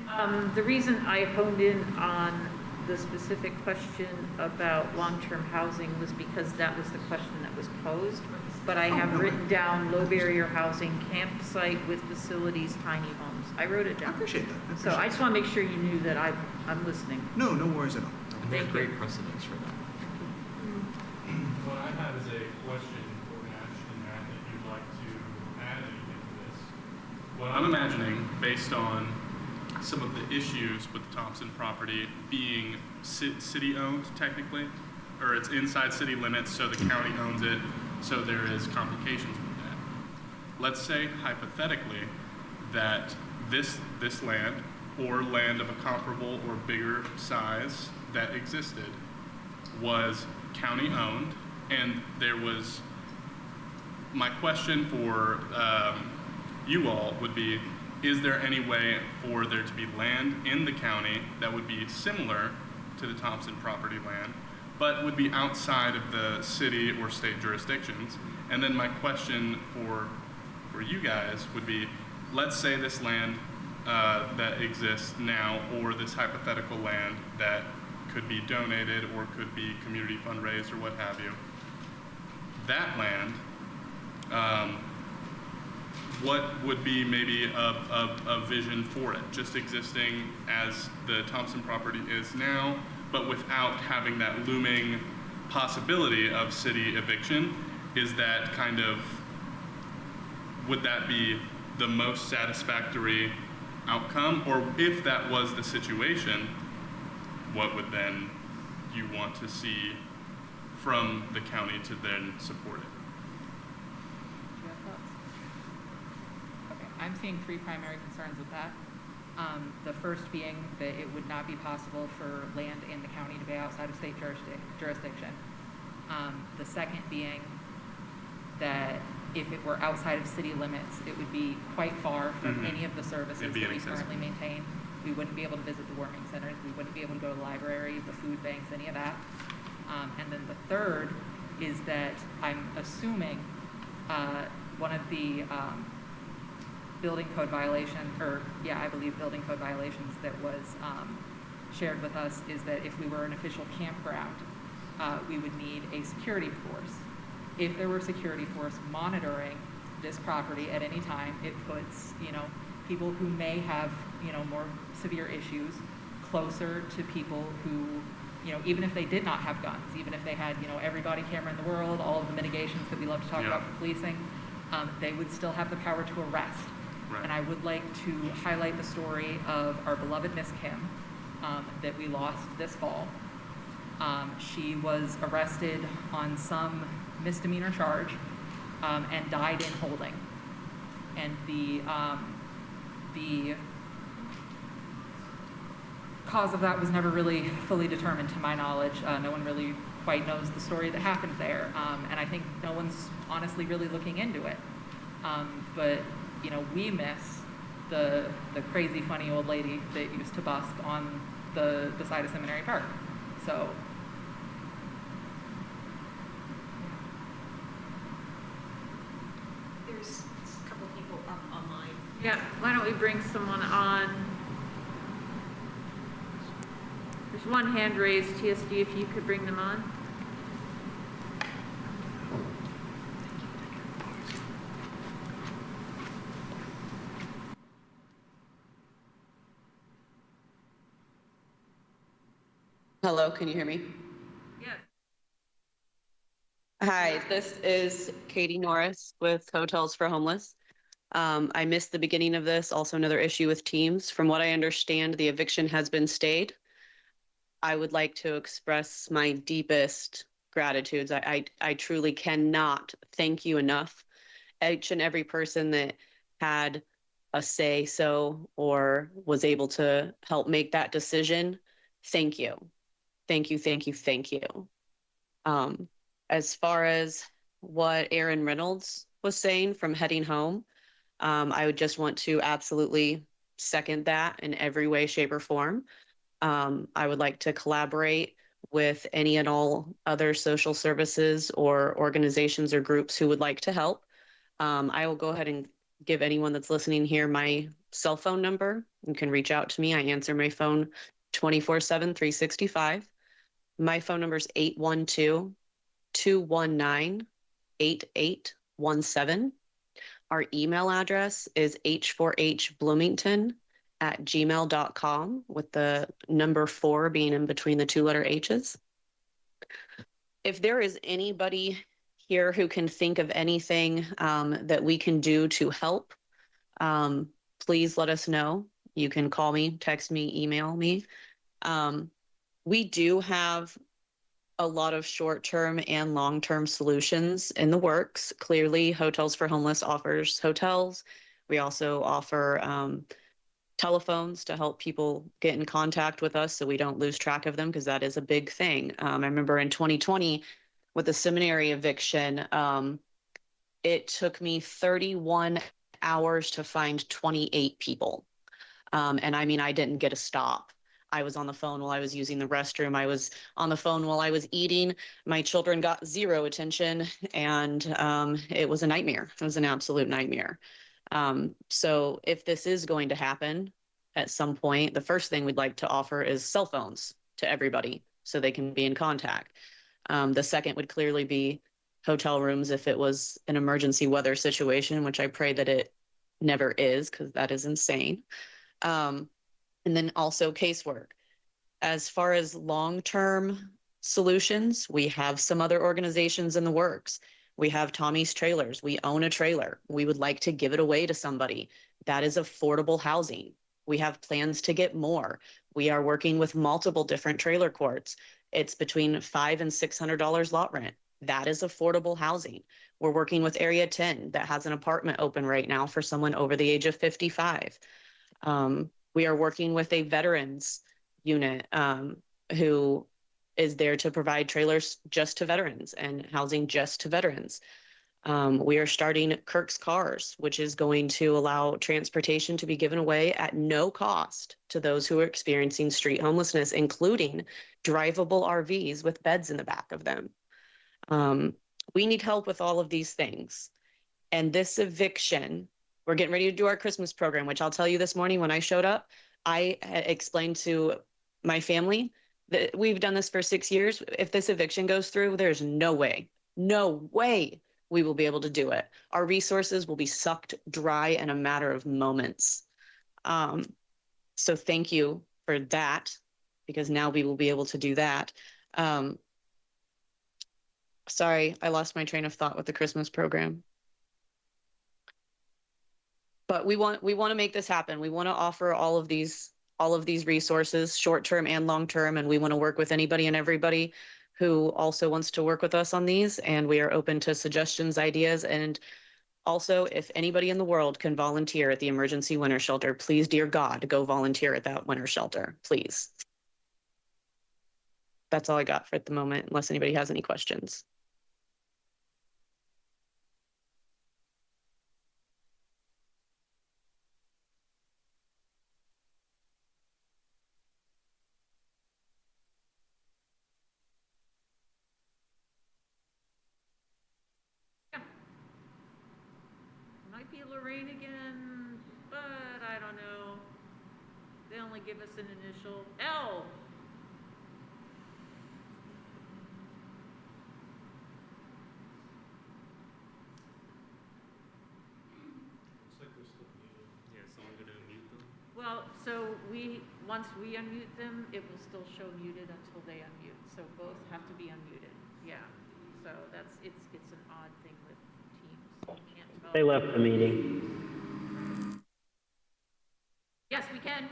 the reason I honed in on the specific question about long-term housing was because that was the question that was posed. But I have written down low barrier housing, campsite with facilities, tiny homes. I wrote it down. I appreciate that. So I just want to make sure you knew that I'm listening. No worries at all. And there's great precedence for that. What I have is a question for Nash and Matt, if you'd like to add anything to this. What I'm imagining, based on some of the issues with the Thompson property being city-owned technically, or it's inside city limits, so the county owns it, so there is complications with that. Let's say, hypothetically, that this land, or land of a comparable or bigger size that existed, was county-owned, and there was, my question for you all would be, is there any way for there to be land in the county that would be similar to the Thompson property land, but would be outside of the city or state jurisdictions? And then my question for you guys would be, let's say this land that exists now, or this hypothetical land that could be donated or could be community fundraised or what have you. That land, what would be maybe a vision for it, just existing as the Thompson property is now, but without having that looming possibility of city eviction? Is that kind of, would that be the most satisfactory outcome? Or if that was the situation, what would then you want to see from the county to then support it? Do you have thoughts? Okay, I'm seeing three primary concerns with that. The first being that it would not be possible for land in the county to be outside of state jurisdiction. The second being that if it were outside of city limits, it would be quite far from any of the services that we currently maintain. We wouldn't be able to visit the warming centers. We wouldn't be able to go to the library, the food banks, any of that. And then the third is that I'm assuming one of the building code violations, I believe building code violations that was shared with us is that if we were an official campground, we would need a security force. If there were security force monitoring this property at any time, it puts, people who may have, more severe issues closer to people who, even if they did not have guns, even if they had, every body camera in the world, all of the mitigations that we love to talk about for policing, they would still have the power to arrest. Right. And I would like to highlight the story of our beloved Miss Kim that we lost this fall. She was arrested on some misdemeanor charge and died in holding. And the cause of that was never really fully determined to my knowledge. No one really quite knows the story that happened there. And I think no one's honestly really looking into it. But, we miss the crazy funny old lady that used to busk on the side of Seminary Park. So. There's a couple people up online. Yeah, why don't we bring someone on? There's one hand raised, TSD, if you could bring them on. Hello, can you hear me? Yes. Hi, this is Katie Norris with Hotels for Homeless. I missed the beginning of this, also another issue with Teams. From what I understand, the eviction has been stayed. I would like to express my deepest gratitudes. I truly cannot thank you enough. Each and every person that had a say so or was able to help make that decision, thank you. Thank you, thank you, thank you. As far as what Aaron Reynolds was saying from heading home, I would just want to absolutely second that in every way, shape, or form. I would like to collaborate with any and all other social services or organizations or groups who would like to help. I will go ahead and give anyone that's listening here my cell phone number. You can reach out to me. I answer my phone 24/7, 365. My phone number is 812-219-8817. Our email address is h4hbloomington@gmail.com, with the number 4 being in between the 2 letter H's. If there is anybody here who can think of anything that we can do to help, please let us know. You can call me, text me, email me. We do have a lot of short-term and long-term solutions in the works. Clearly, Hotels for Homeless offers hotels. We also offer telephones to help people get in contact with us so we don't lose track of them, because that is a big thing. I remember in 2020 with the seminary eviction, it took me 31 hours to find 28 people. And I mean, I didn't get a stop. I was on the phone while I was using the restroom. I was on the phone while I was eating. My children got zero attention, and it was a nightmare. It was an absolute nightmare. So if this is going to happen at some point, the first thing we'd like to offer is cell phones to everybody so they can be in contact. The second would clearly be hotel rooms if it was an emergency weather situation, which I pray that it never is, because that is insane. And then also casework. As far as long-term solutions, we have some other organizations in the works. We have Tommy's Trailers. We own a trailer. We would like to give it away to somebody. That is affordable housing. We have plans to get more. We are working with multiple different trailer courts. It's between $500 and $600 lot rent. That is affordable housing. We're working with Area 10 that has an apartment open right now for someone over the age of 55. We are working with a veterans unit who is there to provide trailers just to veterans and housing just to veterans. We are starting Kirk's Cars, which is going to allow transportation to be given away at no cost to those who are experiencing street homelessness, including drivable RVs with beds in the back of them. We need help with all of these things. And this eviction, we're getting ready to do our Christmas program, which I'll tell you this morning when I showed up, I explained to my family We've done this for 6 years. If this eviction goes through, there's no way we will be able to do it. Our resources will be sucked dry in a matter of moments. So thank you for that, because now we will be able to do that. Sorry, I lost my train of thought with the Christmas program. But we want to make this happen. We want to offer all of these resources, short-term and long-term, and we want to work with anybody and everybody who also wants to work with us on these. And we are open to suggestions, ideas, and also, if anybody in the world can volunteer at the emergency winter shelter, please, dear God, go volunteer at that winter shelter, please. That's all I got for at the moment, unless anybody has any questions. Might be Lorraine again, but I don't know. They only give us an initial L. Looks like they're still muted. Yeah, so we're gonna mute them. Well, so once we unmute them, it will still show muted until they unmute. So both have to be unmuted. Yeah. So it's an odd thing with Teams. You can't tell. They left the meeting. Yes, we can.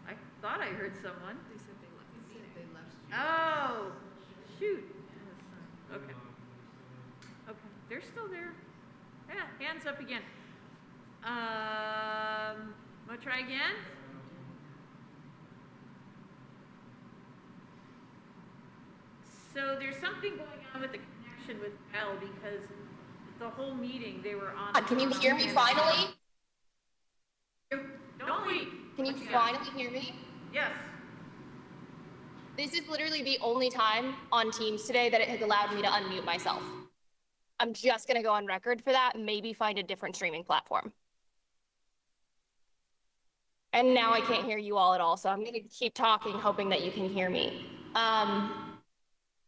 I thought I heard someone. They said they left the meeting. They left. Oh, shoot. Okay. Okay, they're still there. Yeah, hands up again. Wanna try again? So there's something going on with the connection with L, because the whole meeting they were on. Can you hear me finally? Don't we? Can you finally hear me? Yes. This is literally the only time on Teams today that it has allowed me to unmute myself. I'm just gonna go on record for that, maybe find a different streaming platform. And now I can't hear you all at all, so I'm gonna keep talking, hoping that you can hear me.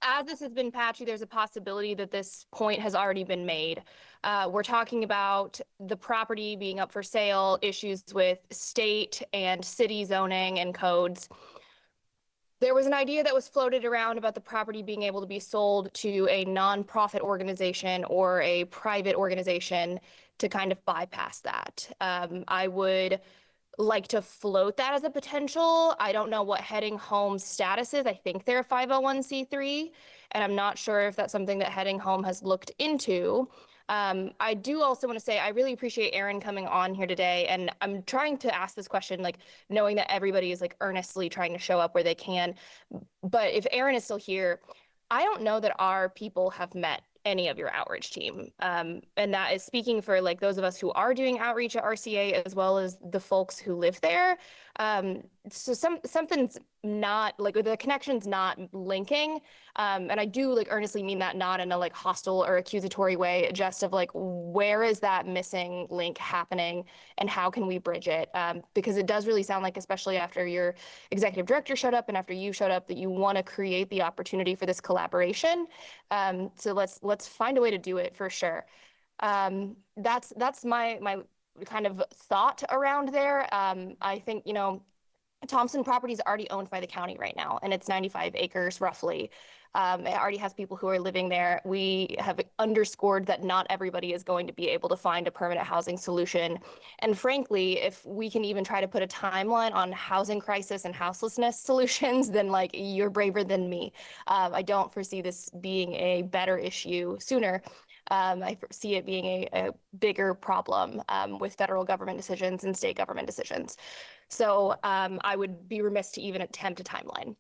As this has been patchy, there's a possibility that this point has already been made. We're talking about the property being up for sale, issues with state and city zoning and codes. There was an idea that was floated around about the property being able to be sold to a nonprofit organization or a private organization to kind of bypass that. I would like to float that as a potential. I don't know what Heading Home's status is. I think they're a 501c3, and I'm not sure if that's something that Heading Home has looked into. I do also want to say I really appreciate Aaron coming on here today, and I'm trying to ask this question, like knowing that everybody is like earnestly trying to show up where they can. But if Aaron is still here, I don't know that our people have met any of your outreach team. And that is speaking for like those of us who are doing outreach at RCA as well as the folks who live there. So something's not like the connection's not linking. And I do like earnestly mean that not in a like hostile or accusatory way, just of like, where is that missing link happening and how can we bridge it? Because it does really sound like, especially after your executive director showed up and after you showed up, that you want to create the opportunity for this collaboration. So let's find a way to do it for sure. That's my kind of thought around there. I think, you know, Thompson property is already owned by the county right now, and it's 95 acres roughly. It already has people who are living there. We have underscored that not everybody is going to be able to find a permanent housing solution. And frankly, if we can even try to put a timeline on housing crisis and houselessness solutions, then like you're braver than me. I don't foresee this being a better issue sooner. I see it being a bigger problem with federal government decisions and state government decisions. So I would be remiss to even attempt a timeline.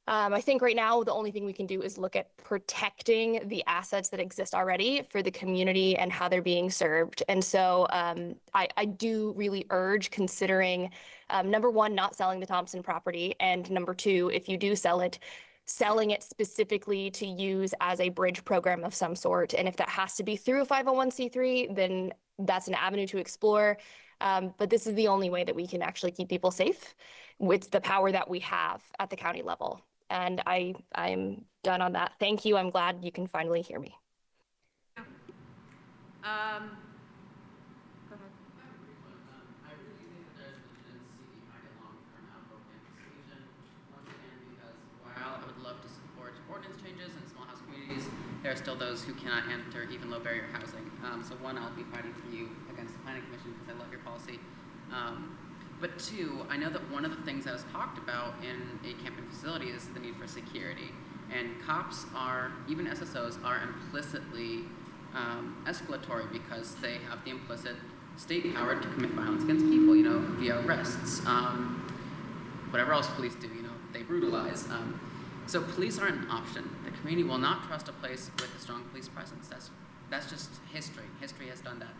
I think right now, the only thing we can do is look at protecting the assets that exist already for the community and how they're being served. And so I do really urge considering, number one, not selling the Thompson property. And number two, if you do sell it, selling it specifically to use as a bridge program of some sort. And if that has to be through a 501c3, then that's an avenue to explore. But this is the only way that we can actually keep people safe with the power that we have at the county level. And I'm done on that. Thank you. I'm glad you can finally hear me. Go ahead. I really think that there's legitimacy behind a long-term outdoor campus solution. Once again, because while I would love to support ordinance changes in small house communities, there are still those who cannot enter even low barrier housing. So one, I'll be fighting for you against the Planning Commission because I love your policy. But two, I know that one of the things that is talked about in a camping facility is the need for security. And cops are, even SSOs, are implicitly escalatory because they have the implicit state power to commit violence against people, via arrests, whatever else police do, they brutalize. So police aren't an option. The community will not trust a place with a strong police presence. That's just history. History has done that.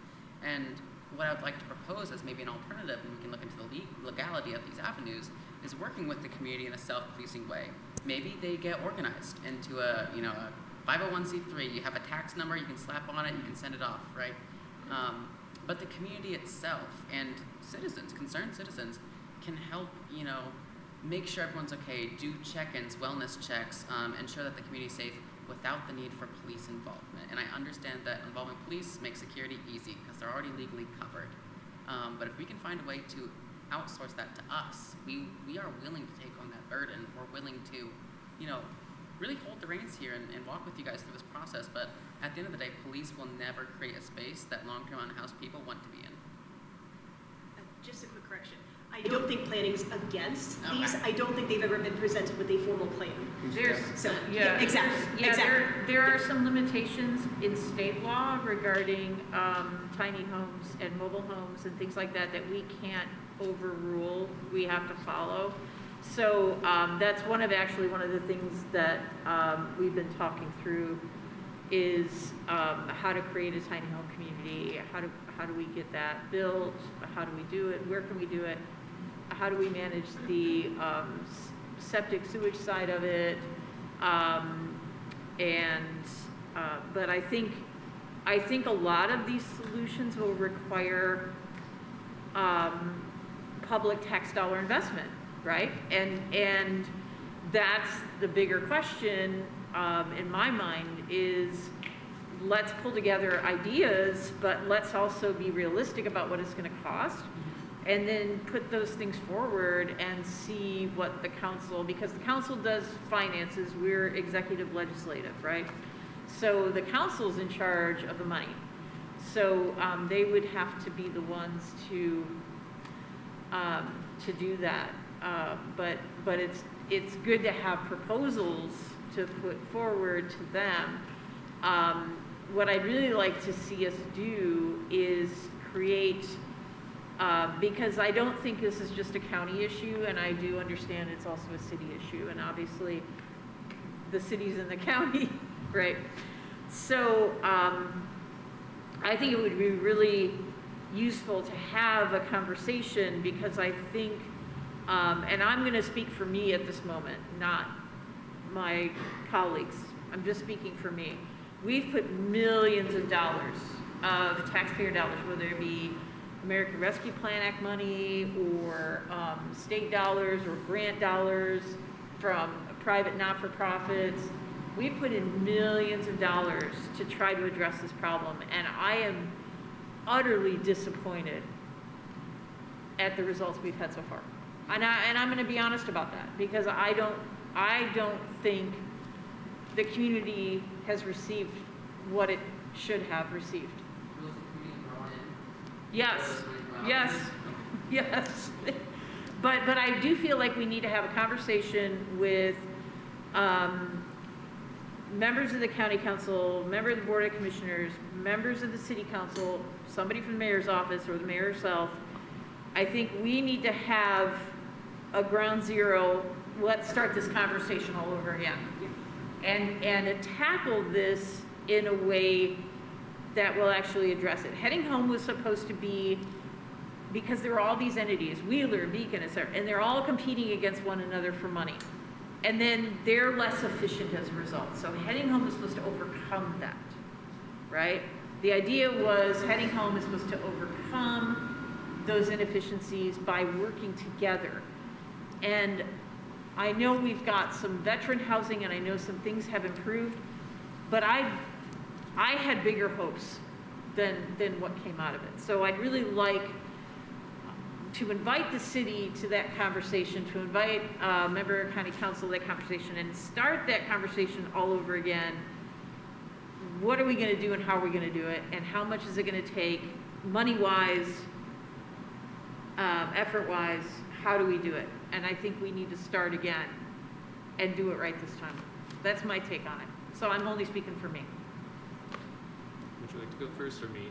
And what I would like to propose as maybe an alternative, and we can look into the legality of these avenues, is working with the community in a self-policing way. Maybe they get organized into a 501c3. You have a tax number, you can slap on it, you can send it off, right? But the community itself and citizens, concerned citizens, can help, make sure everyone's okay, do check-ins, wellness checks, ensure that the community is safe without the need for police involvement. And I understand that involving police makes security easy because they're already legally covered. But if we can find a way to outsource that to us, we are willing to take on that burden. We're willing to, really hold the reins here and walk with you guys through this process. But at the end of the day, police will never create a space that long-term unhoused people want to be in. Just a quick correction. I don't think planning's against Okay. these. I don't think they've ever been presented with a formal plan. Exactly. There are some limitations in state law regarding tiny homes and mobile homes and things like that we can't overrule. We have to follow. So that's one of the things that we've been talking through is how to create a tiny home community. How do we get that built? How do we do it? Where can we do it? How do we manage the septic sewage side of it? But I think a lot of these solutions will require public tax dollar investment, right? And that's the bigger question in my mind is let's pull together ideas, but let's also be realistic about what it's going to cost. And then put those things forward and see what the council, because the council does finances, we're executive legislative, right? So the council's in charge of the money. So they would have to be the ones to do that. But it's good to have proposals to put forward to them. What I'd really like to see us do is create because I don't think this is just a county issue, and I do understand it's also a city issue, and obviously the city's in the county, right? So I think it would be really useful to have a conversation because I think, and I'm going to speak for me at this moment, not my colleagues. I'm just speaking for me. We've put millions of dollars of taxpayer dollars, whether it be American Rescue Plan Act money or state dollars or grant dollars from private not-for-profits. We've put in millions of dollars to try to address this problem, and I am utterly disappointed at the results we've had so far. And I'm going to be honest about that because I don't think the community has received what it should have received. Yes. But I do feel like we need to have a conversation with members of the county council, members of the board of commissioners, members of the city council, somebody from the mayor's office or the mayor herself. I think we need to have a ground zero. Let's start this conversation all over again, and tackle this in a way that will actually address it. Heading Home was supposed to be, because there are all these entities, Wheeler, Beacon, etc., and they're all competing against one another for money. And then they're less efficient as a result. So Heading Home is supposed to overcome that, right? The idea was Heading Home is supposed to overcome those inefficiencies by working together. And I know we've got some veteran housing and I know some things have improved, but I had bigger hopes than what came out of it. So I'd really like to invite the city to that conversation, to invite a member of county council to that conversation and start that conversation all over again. What are we gonna do and how are we gonna do it? And how much is it gonna take, money-wise, effort-wise, how do we do it? And I think we need to start again and do it right this time. That's my take on it. So I'm only speaking for me. Would you like to go first or me?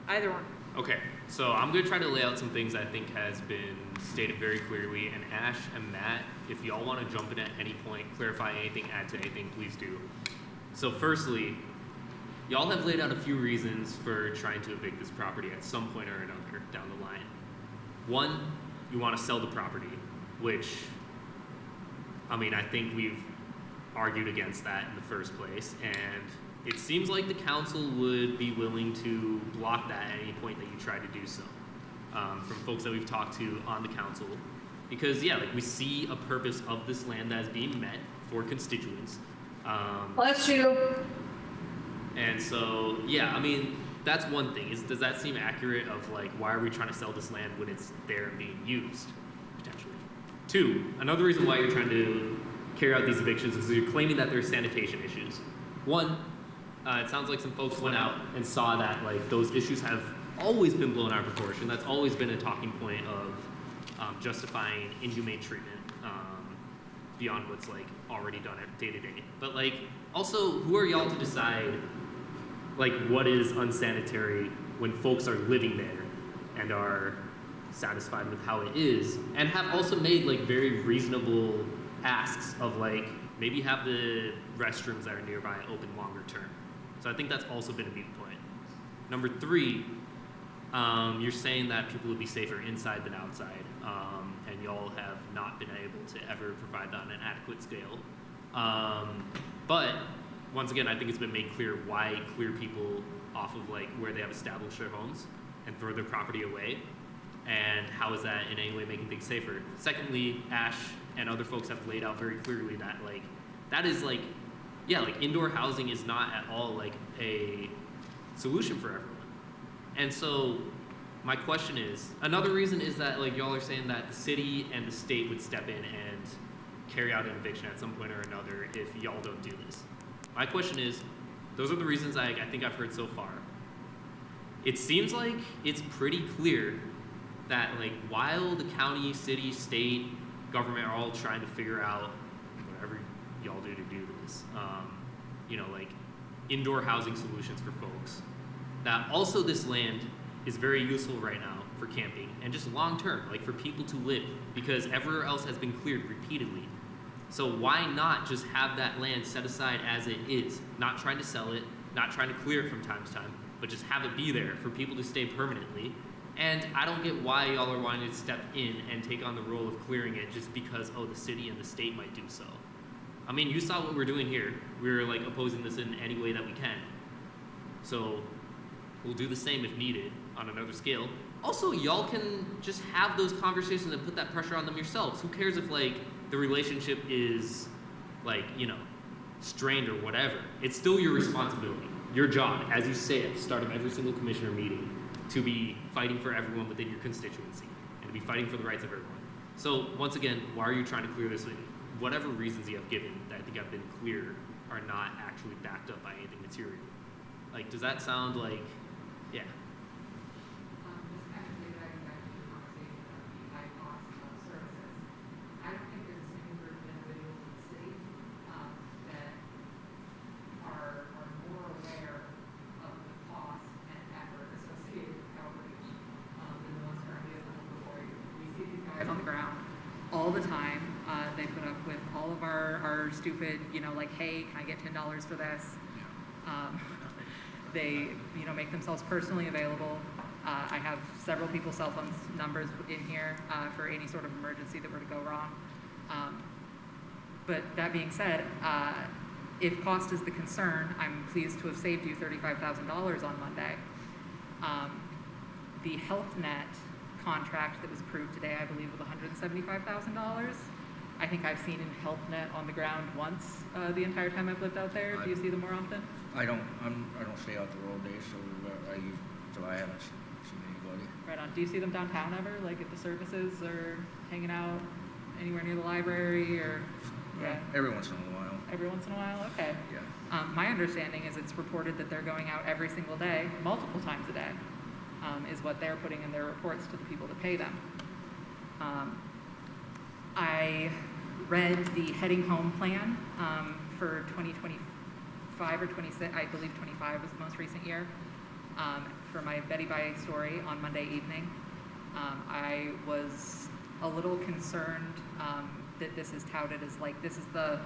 Either one. Okay, so I'm gonna try to lay out some things I think has been stated very clearly, and Ash and Matt, if y'all wanna jump in at any point, clarify anything, add to anything, please do. So firstly, y'all have laid out a few reasons for trying to evict this property at some point or another down the line. One, you wanna sell the property, which, I mean, I think we've argued against that in the first place, and it seems like the council would be willing to block that at any point that you try to do so, from folks that we've talked to on the council. Because yeah, like we see a purpose of this land that is being met for constituents. Bless you. And so, yeah, I mean, that's one thing. Does that seem accurate of like, why are we trying to sell this land when it's there being used, potentially? Two, another reason why you're trying to carry out these evictions is you're claiming that there's sanitation issues. One, it sounds like some folks went out and saw that like those issues have always been blown out of proportion. That's always been a talking point of justifying inhumane treatment beyond what's like already done day to day. But like, also, who are y'all to decide like what is unsanitary when folks are living there and are satisfied with how it is, and have also made like very reasonable asks of like maybe have the restrooms that are nearby open longer term. So I think that's also been a big point. Number three, you're saying that people would be safer inside than outside, and y'all have not been able to ever provide that on an adequate scale. But once again, I think it's been made clear why clear people off of like where they have established their homes and throw their property away, and how is that in any way making things safer? Secondly, Ash and other folks have laid out very clearly that like that is like, yeah, like indoor housing is not at all like a solution for everyone. And so my question is, another reason is that like y'all are saying that the city and the state would step in and carry out an eviction at some point or another if y'all don't do this. My question is, those are the reasons I think I've heard so far. It seems like it's pretty clear that like while the county, city, state, government are all trying to figure out whatever y'all do to do this, you know, like indoor housing solutions for folks, that also this land is very useful right now for camping and just long term, like for people to live, because everywhere else has been cleared repeatedly. So why not just have that land set aside as it is, not trying to sell it, not trying to clear it from time to time, but just have it be there for people to stay permanently. And I don't get why y'all are wanting to step in and take on the role of clearing it just because, oh, the city and the state might do so. I mean, you saw what we're doing here. We're like opposing this in any way that we can. So we'll do the same if needed on another scale. Also, y'all can just have those conversations and put that pressure on them yourselves. Who cares if like the relationship is like, you know, strained or whatever. It's still your responsibility, your job, as you say at the start of every single commissioner meeting, to be fighting for everyone within your constituency and to be fighting for the rights of everyone. So once again, why are you trying to clear this? Whatever reasons you have given that I think have been clear are not actually backed up by anything material. Like, does that sound like, yeah. Just kind of piggybacking back to the conversation about the high cost of services. I don't think there's a single group of individuals in the city that are more aware of the cost and effort associated with outreach than the ones currently before you. We see these guys on the ground all the time. They put up with all of our stupid, you know, like, hey, can I get $10 for this? They, you know, make themselves personally available. I have several people's cell phone numbers in here for any sort of emergency that were to go wrong. But that being said, if cost is the concern, I'm pleased to have saved you $35,000 on Monday. The health net contract that was approved today, I believe, was $175,000. I think I've seen HealthNet on the ground once the entire time I've lived out there. Do you see them more often? I don't stay out there all day, so I haven't seen anybody. Right on. Do you see them downtown ever, like at the services or hanging out anywhere near the library or? Yeah. Every once in a while. Every once in a while? Okay. Yeah. My understanding is it's reported that they're going out every single day, multiple times a day, is what they're putting in their reports to the people that pay them. I read the heading home plan for 2025 or 26, I believe 25 was the most recent year, for my Betty Bye story on Monday evening. I was a little concerned that this is touted as like, this is the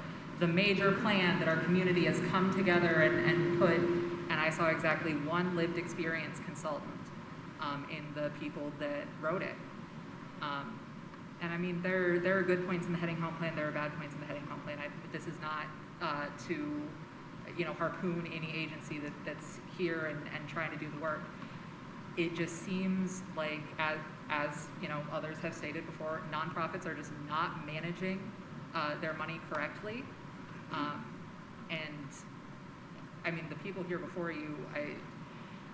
major plan that our community has come together and put, and I saw exactly one lived experience consultant in the people that wrote it. And I mean, there are good points in the heading home plan, there are bad points in the heading home plan. This is not to, you know, harpoon any agency that's here and trying to do the work. It just seems like, as you know, others have stated before, nonprofits are just not managing their money correctly. And I mean, the people here before you,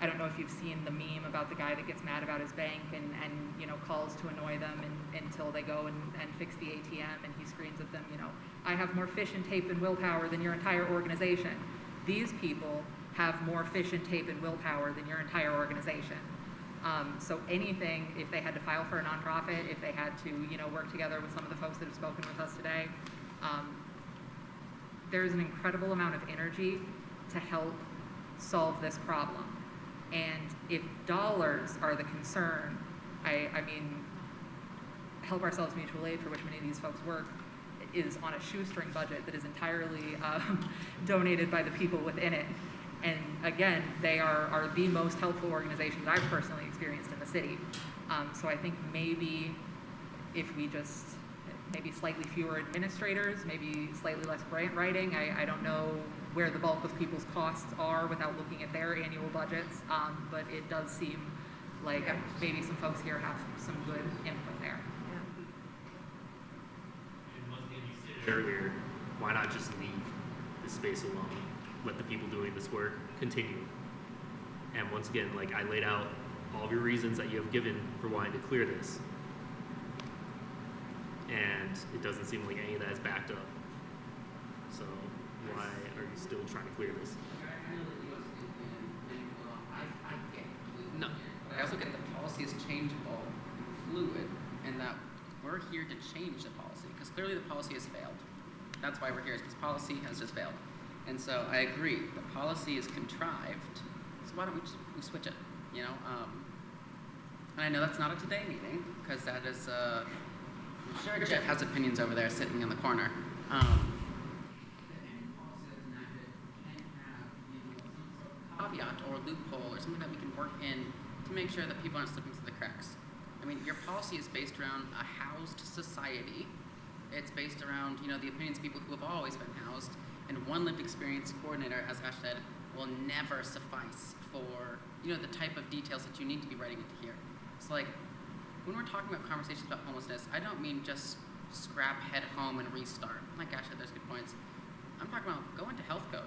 I don't know if you've seen the meme about the guy that gets mad about his bank and you know, calls to annoy them until they go and fix the ATM, and he screams at them, you know, I have more fish and tape and willpower than your entire organization. These people have more fish and tape and willpower than your entire organization. So anything, if they had to file for a nonprofit, if they had to, you know, work together with some of the folks that have spoken with us today, there's an incredible amount of energy to help solve this problem. And if dollars are the concern, I mean, Help Ourselves Mutual Aid, for which many of these folks work, is on a shoestring budget that is entirely donated by the people within it. And again, they are the most helpful organizations I've personally experienced in the city. So I think maybe if we just, maybe slightly fewer administrators, maybe slightly less grant writing. I don't know where the bulk of people's costs are without looking at their annual budgets, but it does seem like maybe some folks here have some good input there. And once again, you said earlier, why not just leave this space alone? Let the people doing this work continue. And once again, like I laid out all of your reasons that you have given for wanting to clear this. And it doesn't seem like any of that is backed up. So why are you still trying to clear this? I get it. No. I also get the policy is changeable, fluid, and that we're here to change the policy, because clearly the policy has failed. That's why we're here, is because policy has just failed. And so I agree, the policy is contrived, so why don't we switch it, you know? And I know that's not a today meeting, because that is, I'm sure Jeff has opinions over there sitting in the corner. Caveat or loophole or something that we can work in to make sure that people aren't slipping through the cracks. I mean, your policy is based around a housed society. It's based around, you know, the opinions of people who have always been housed, and one lived experience coordinator, as Ash said, will never suffice for, you know, the type of details that you need to be writing into here. It's like, when we're talking about conversations about homelessness, I don't mean just scrap, head home, and restart. Like Ash said, there's good points. I'm talking about go into health code,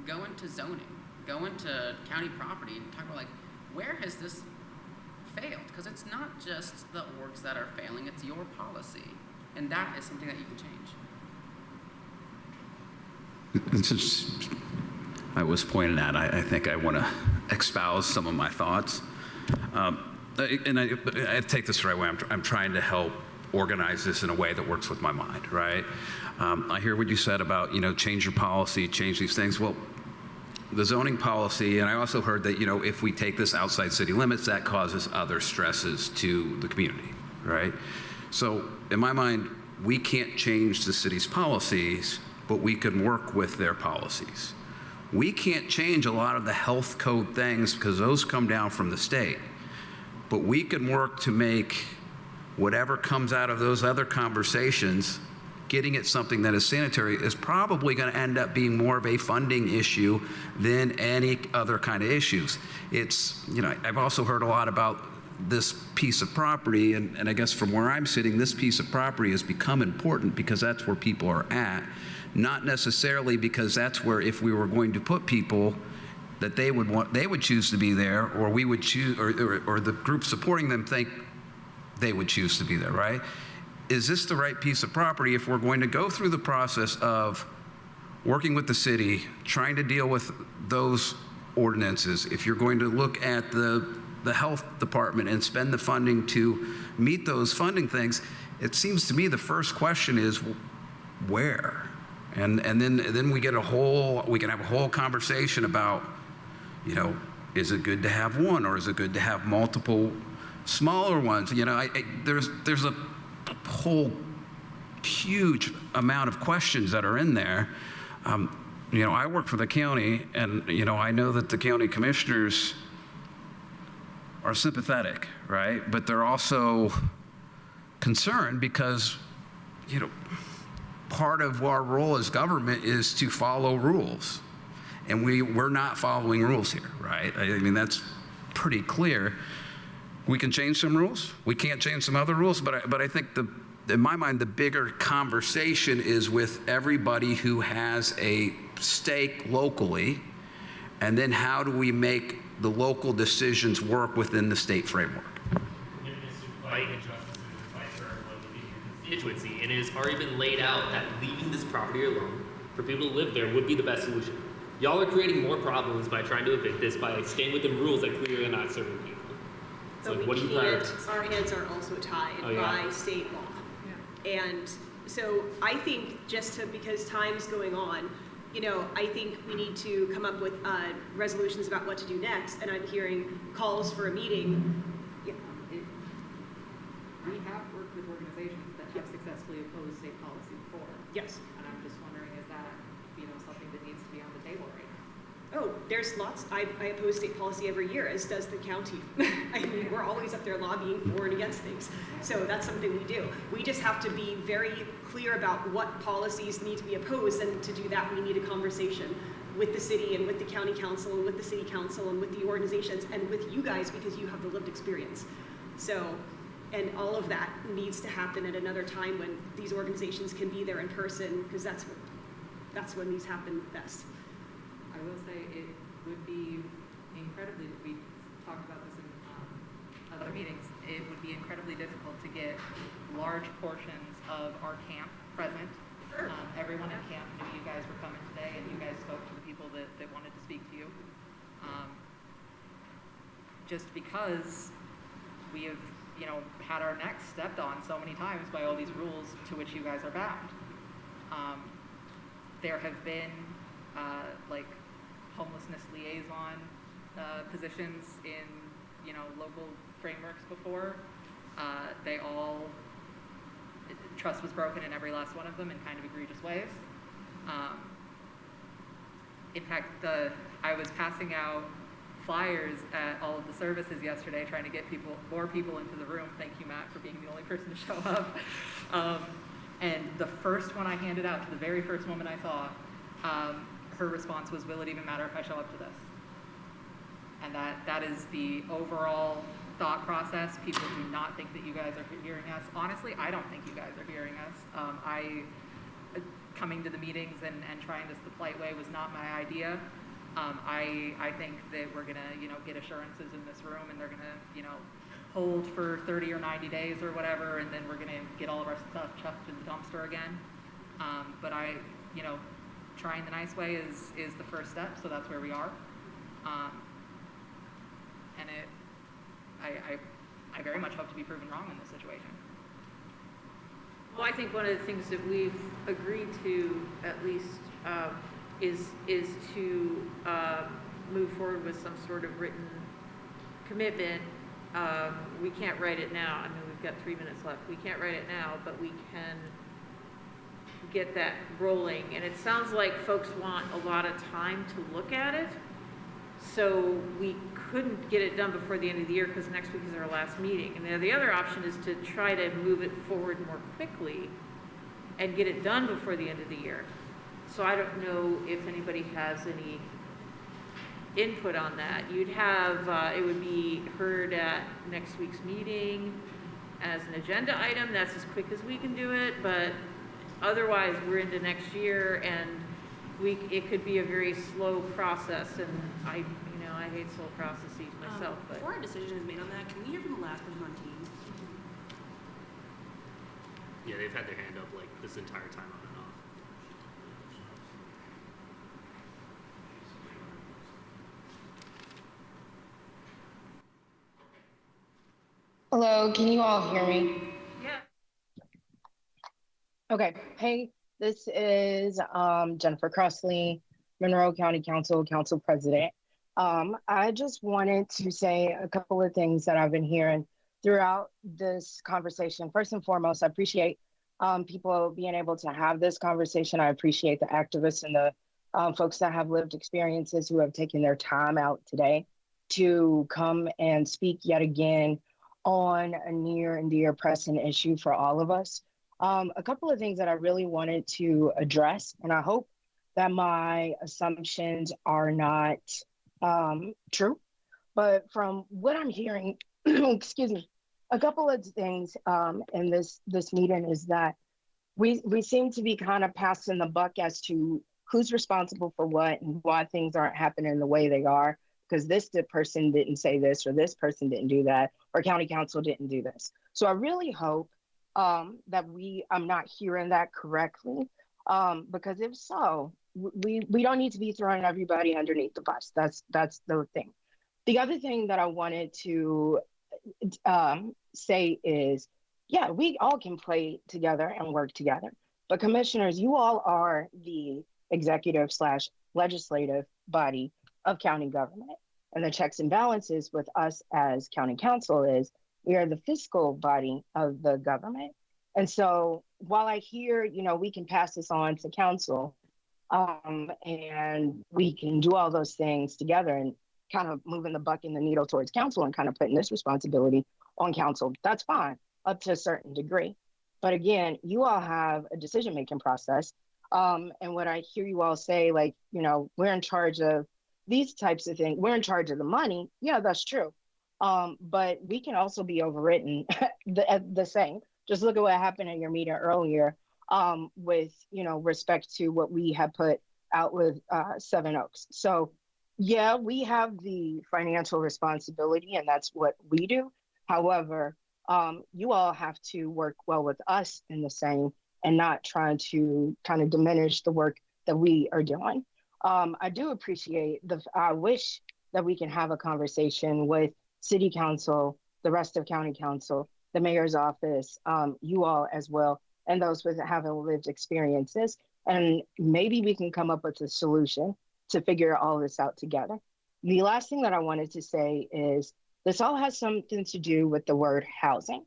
go into zoning, go into county property, and talk about, like, where has this failed? Because it's not just the orgs that are failing, it's your policy. And that is something that you can change. Since I was pointed at, I think I want to espouse some of my thoughts. And I take this the right way. I'm trying to help organize this in a way that works with my mind, right? I hear what you said about, you know, change your policy, change these things. Well, the zoning policy, and I also heard that, you know, if we take this outside city limits, that causes other stresses to the community, right? So in my mind, we can't change the city's policies, but we can work with their policies. We can't change a lot of the health code things because those come down from the state. But we can work to make whatever comes out of those other conversations, getting it something that is sanitary, is probably going to end up being more of a funding issue than any other kind of issues. It's, you know, I've also heard a lot about this piece of property, and I guess from where I'm sitting, this piece of property has become important because that's where people are at, not necessarily because that's where, if we were going to put people, that they would choose to be there, or we would choose, or the group supporting them think they would choose to be there, right? Is this the right piece of property if we're going to go through the process of working with the city, trying to deal with those ordinances, if you're going to look at the health department and spend the funding to meet those funding things, it seems to me the first question is where? And then we can have a whole conversation about, you know, is it good to have one, or is it good to have multiple smaller ones? You know, there's a whole huge amount of questions that are in there. You know, I work for the county, and, you know, I know that the county commissioners are sympathetic, right? But they're also concerned because, you know, part of our role as government is to follow rules. And we're not following rules here, right? I mean, that's pretty clear. We can change some rules. We can't change some other rules, but I think in my mind, the bigger conversation is with everybody who has a stake locally, and then how do we make the local decisions work within the state framework? Fight injustices and fight for everyone within your constituency, and it has already been laid out that leaving this property alone for people to live there would be the best solution. Y'all are creating more problems by trying to evict this, by staying within rules that clearly are not serving people. So But what do you plan? our hands are also tied by state law. Yeah. And so I think because time's going on, you know, I think we need to come up with resolutions about what to do next. And I'm hearing calls for a meeting. Yeah. We have worked with organizations that have successfully opposed state policy before. Yes. And I'm just wondering, is that, you know, something that needs to be on the table right now? Oh, there's lots. I oppose state policy every year, as does the county. I mean, we're always up there lobbying for and against things. So that's something we do. We just have to be very clear about what policies need to be opposed, and to do that, we need a conversation with the city and with the county council and with the city council and with the organizations and with you guys, because you have the lived experience. So, and all of that needs to happen at another time when these organizations can be there in person, because that's when these happen best. I will say it would be incredibly, we talked about this in other meetings, it would be incredibly difficult to get large portions of our camp present. Everyone in camp knew you guys were coming today, and you guys spoke to the people that wanted to speak to you. Just because we have, you know, had our necks stepped on so many times by all these rules to which you guys are bound. There have been like homelessness liaison positions in, you know, local frameworks before. Trust was broken in every last one of them in kind of egregious ways. In fact, I was passing out flyers at all of the services yesterday, trying to get more people into the room. Thank you, Matt, for being the only person to show up. And the first one I handed out, to the very first woman I saw, her response was, "Will it even matter if I show up to this?" And that is the overall thought process. People do not think that you guys are hearing us. Honestly, I don't think you guys are hearing us. Coming to the meetings and trying this the polite way was not my idea. I think that we're gonna, you know, get assurances in this room, and they're gonna, you know, hold for 30 or 90 days or whatever, and then we're gonna get all of our stuff chucked in the dumpster again. But you know, trying the nice way is the first step, so that's where we are. And I very much hope to be proven wrong in this situation. Well, I think one of the things that we've agreed to, at least, is to move forward with some sort of written commitment. We can't write it now. I mean, we've got 3 minutes left. We can't write it now, but we can get that rolling. And it sounds like folks want a lot of time to look at it. So we couldn't get it done before the end of the year because next week is our last meeting. And the other option is to try to move it forward more quickly and get it done before the end of the year. So I don't know if anybody has any input on that. You'd have, it would be heard at next week's meeting as an agenda item. That's as quick as we can do it, but otherwise we're into next year and it could be a very slow process, and I hate slow processes myself, but. Before a decision is made on that, can we hear from the last person on Teams? Yeah, they've had their hand up like this entire time on and off. Hello, can you all hear me? Yeah. Okay, hey, this is Jennifer Crossley, Monroe County Council President. I just wanted to say a couple of things that I've been hearing throughout this conversation. First and foremost, I appreciate people being able to have this conversation. I appreciate the activists and the folks that have lived experiences who have taken their time out today to come and speak yet again on a near and dear pressing issue for all of us. A couple of things that I really wanted to address, and I hope that my assumptions are not true, but from what I'm hearing, excuse me, a couple of things in this meeting is that we seem to be kind of passing the buck as to who's responsible for what and why things aren't happening the way they are, because this person didn't say this, or this person didn't do that, or county council didn't do this. So I really hope that I'm not hearing that correctly, because if so, we don't need to be throwing everybody underneath the bus. That's the thing. The other thing that I wanted to say is, yeah, we all can play together and work together. But commissioners, you all are the executive/legislative body of county government. And the checks and balances with us as county council is we are the fiscal body of the government. And so while I hear, we can pass this on to council, and we can do all those things together and kind of moving the buck and the needle towards council and kind of putting this responsibility on council, that's fine up to a certain degree. But again, you all have a decision-making process. And what I hear you all say, like, we're in charge of these types of things. We're in charge of the money. Yeah, that's true. But we can also be overwritten the same. Just look at what happened in your meeting earlier with, respect to what we have put out with Seven Oaks. So yeah, we have the financial responsibility and that's what we do. However, you all have to work well with us in the same and not trying to kind of diminish the work that we are doing. I do appreciate I wish that we can have a conversation with city council, the rest of county council, the mayor's office, you all as well, and those with having lived experiences. And maybe we can come up with a solution to figure all this out together. The last thing that I wanted to say is this all has something to do with the word housing.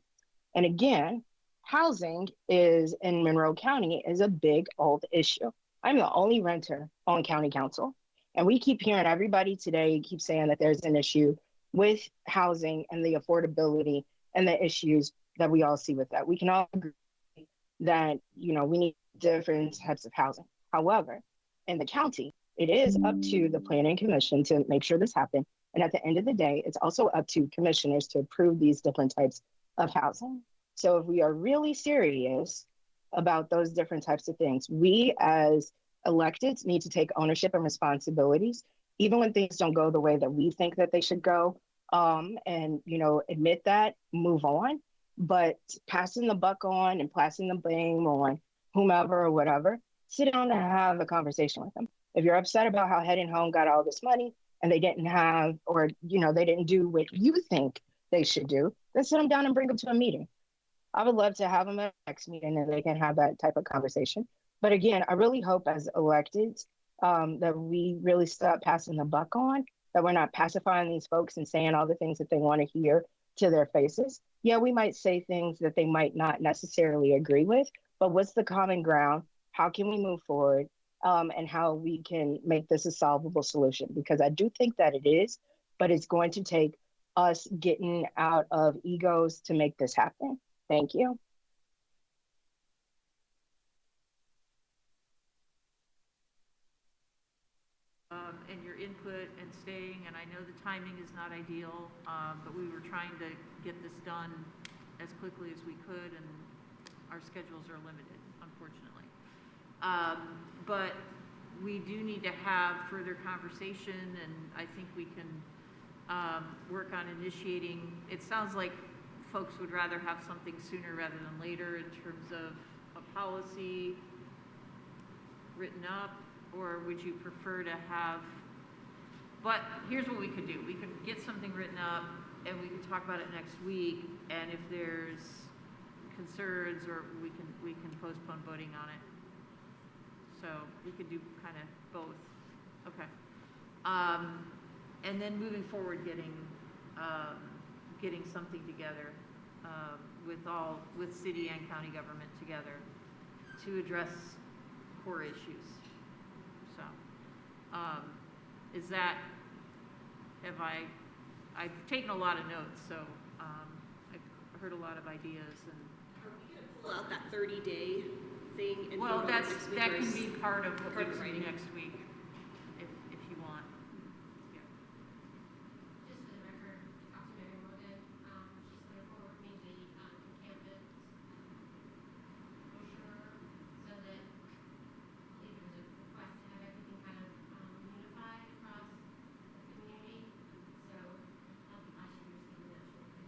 And again, housing is in Monroe County is a big old issue. I'm the only renter on county council. And we keep hearing everybody today keep saying that there's an issue with housing and the affordability and the issues that we all see with that. We can all agree that, we need different types of housing. However, in the county, it is up to the planning commission to make sure this happens. And at the end of the day, it's also up to commissioners to approve these different types of housing. So if we are really serious about those different types of things, we as electeds need to take ownership and responsibilities, even when things don't go the way that we think that they should go, and admit that, move on. But passing the buck on and passing the blame on whomever or whatever, sit down and have a conversation with them. If you're upset about how Head and Home got all this money and they didn't have, or they didn't do what you think they should do, then sit them down and bring them to a meeting. I would love to have them at the next meeting and they can have that type of conversation. But again, I really hope as electeds that we really stop passing the buck on, that we're not pacifying these folks and saying all the things that they want to hear to their faces. Yeah, we might say things that they might not necessarily agree with, but what's the common ground? How can we move forward? And how we can make this a solvable solution? Because I do think that it is, but it's going to take us getting out of egos to make this happen. Thank you. And your input and staying timing is not ideal, but we were trying to get this done as quickly as we could, and our schedules are limited, unfortunately. But we do need to have further conversation, and I think we can work on initiating. It sounds like folks would rather have something sooner rather than later in terms of a policy written up, or would you prefer to have, but here's what we could do. We could get something written up and we could talk about it next week, and if there's concerns, or we can postpone voting on it. So we could do kind of both. Okay. And then moving forward, getting something together with city and county government together to address core issues. So, is that, I've taken a lot of notes, so I've heard a lot of ideas. And are we going to pull out that 30-day thing and well, vote on it next week, that or can is be part of what part we of do writing? next week, if you want. Just for the record, Councilmember Morgan, she's going to forward me the encampment brochure so that I think there was a request to have everything kind of unified across the community. So I should be receiving that shortly.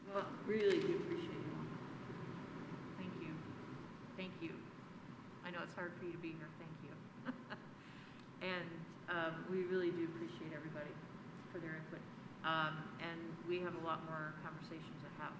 Well, really do appreciate it. Thank you. Thank you. I know it's hard for you to be here. Thank you. And we really do appreciate everybody for their input. And we have a lot more conversations to have.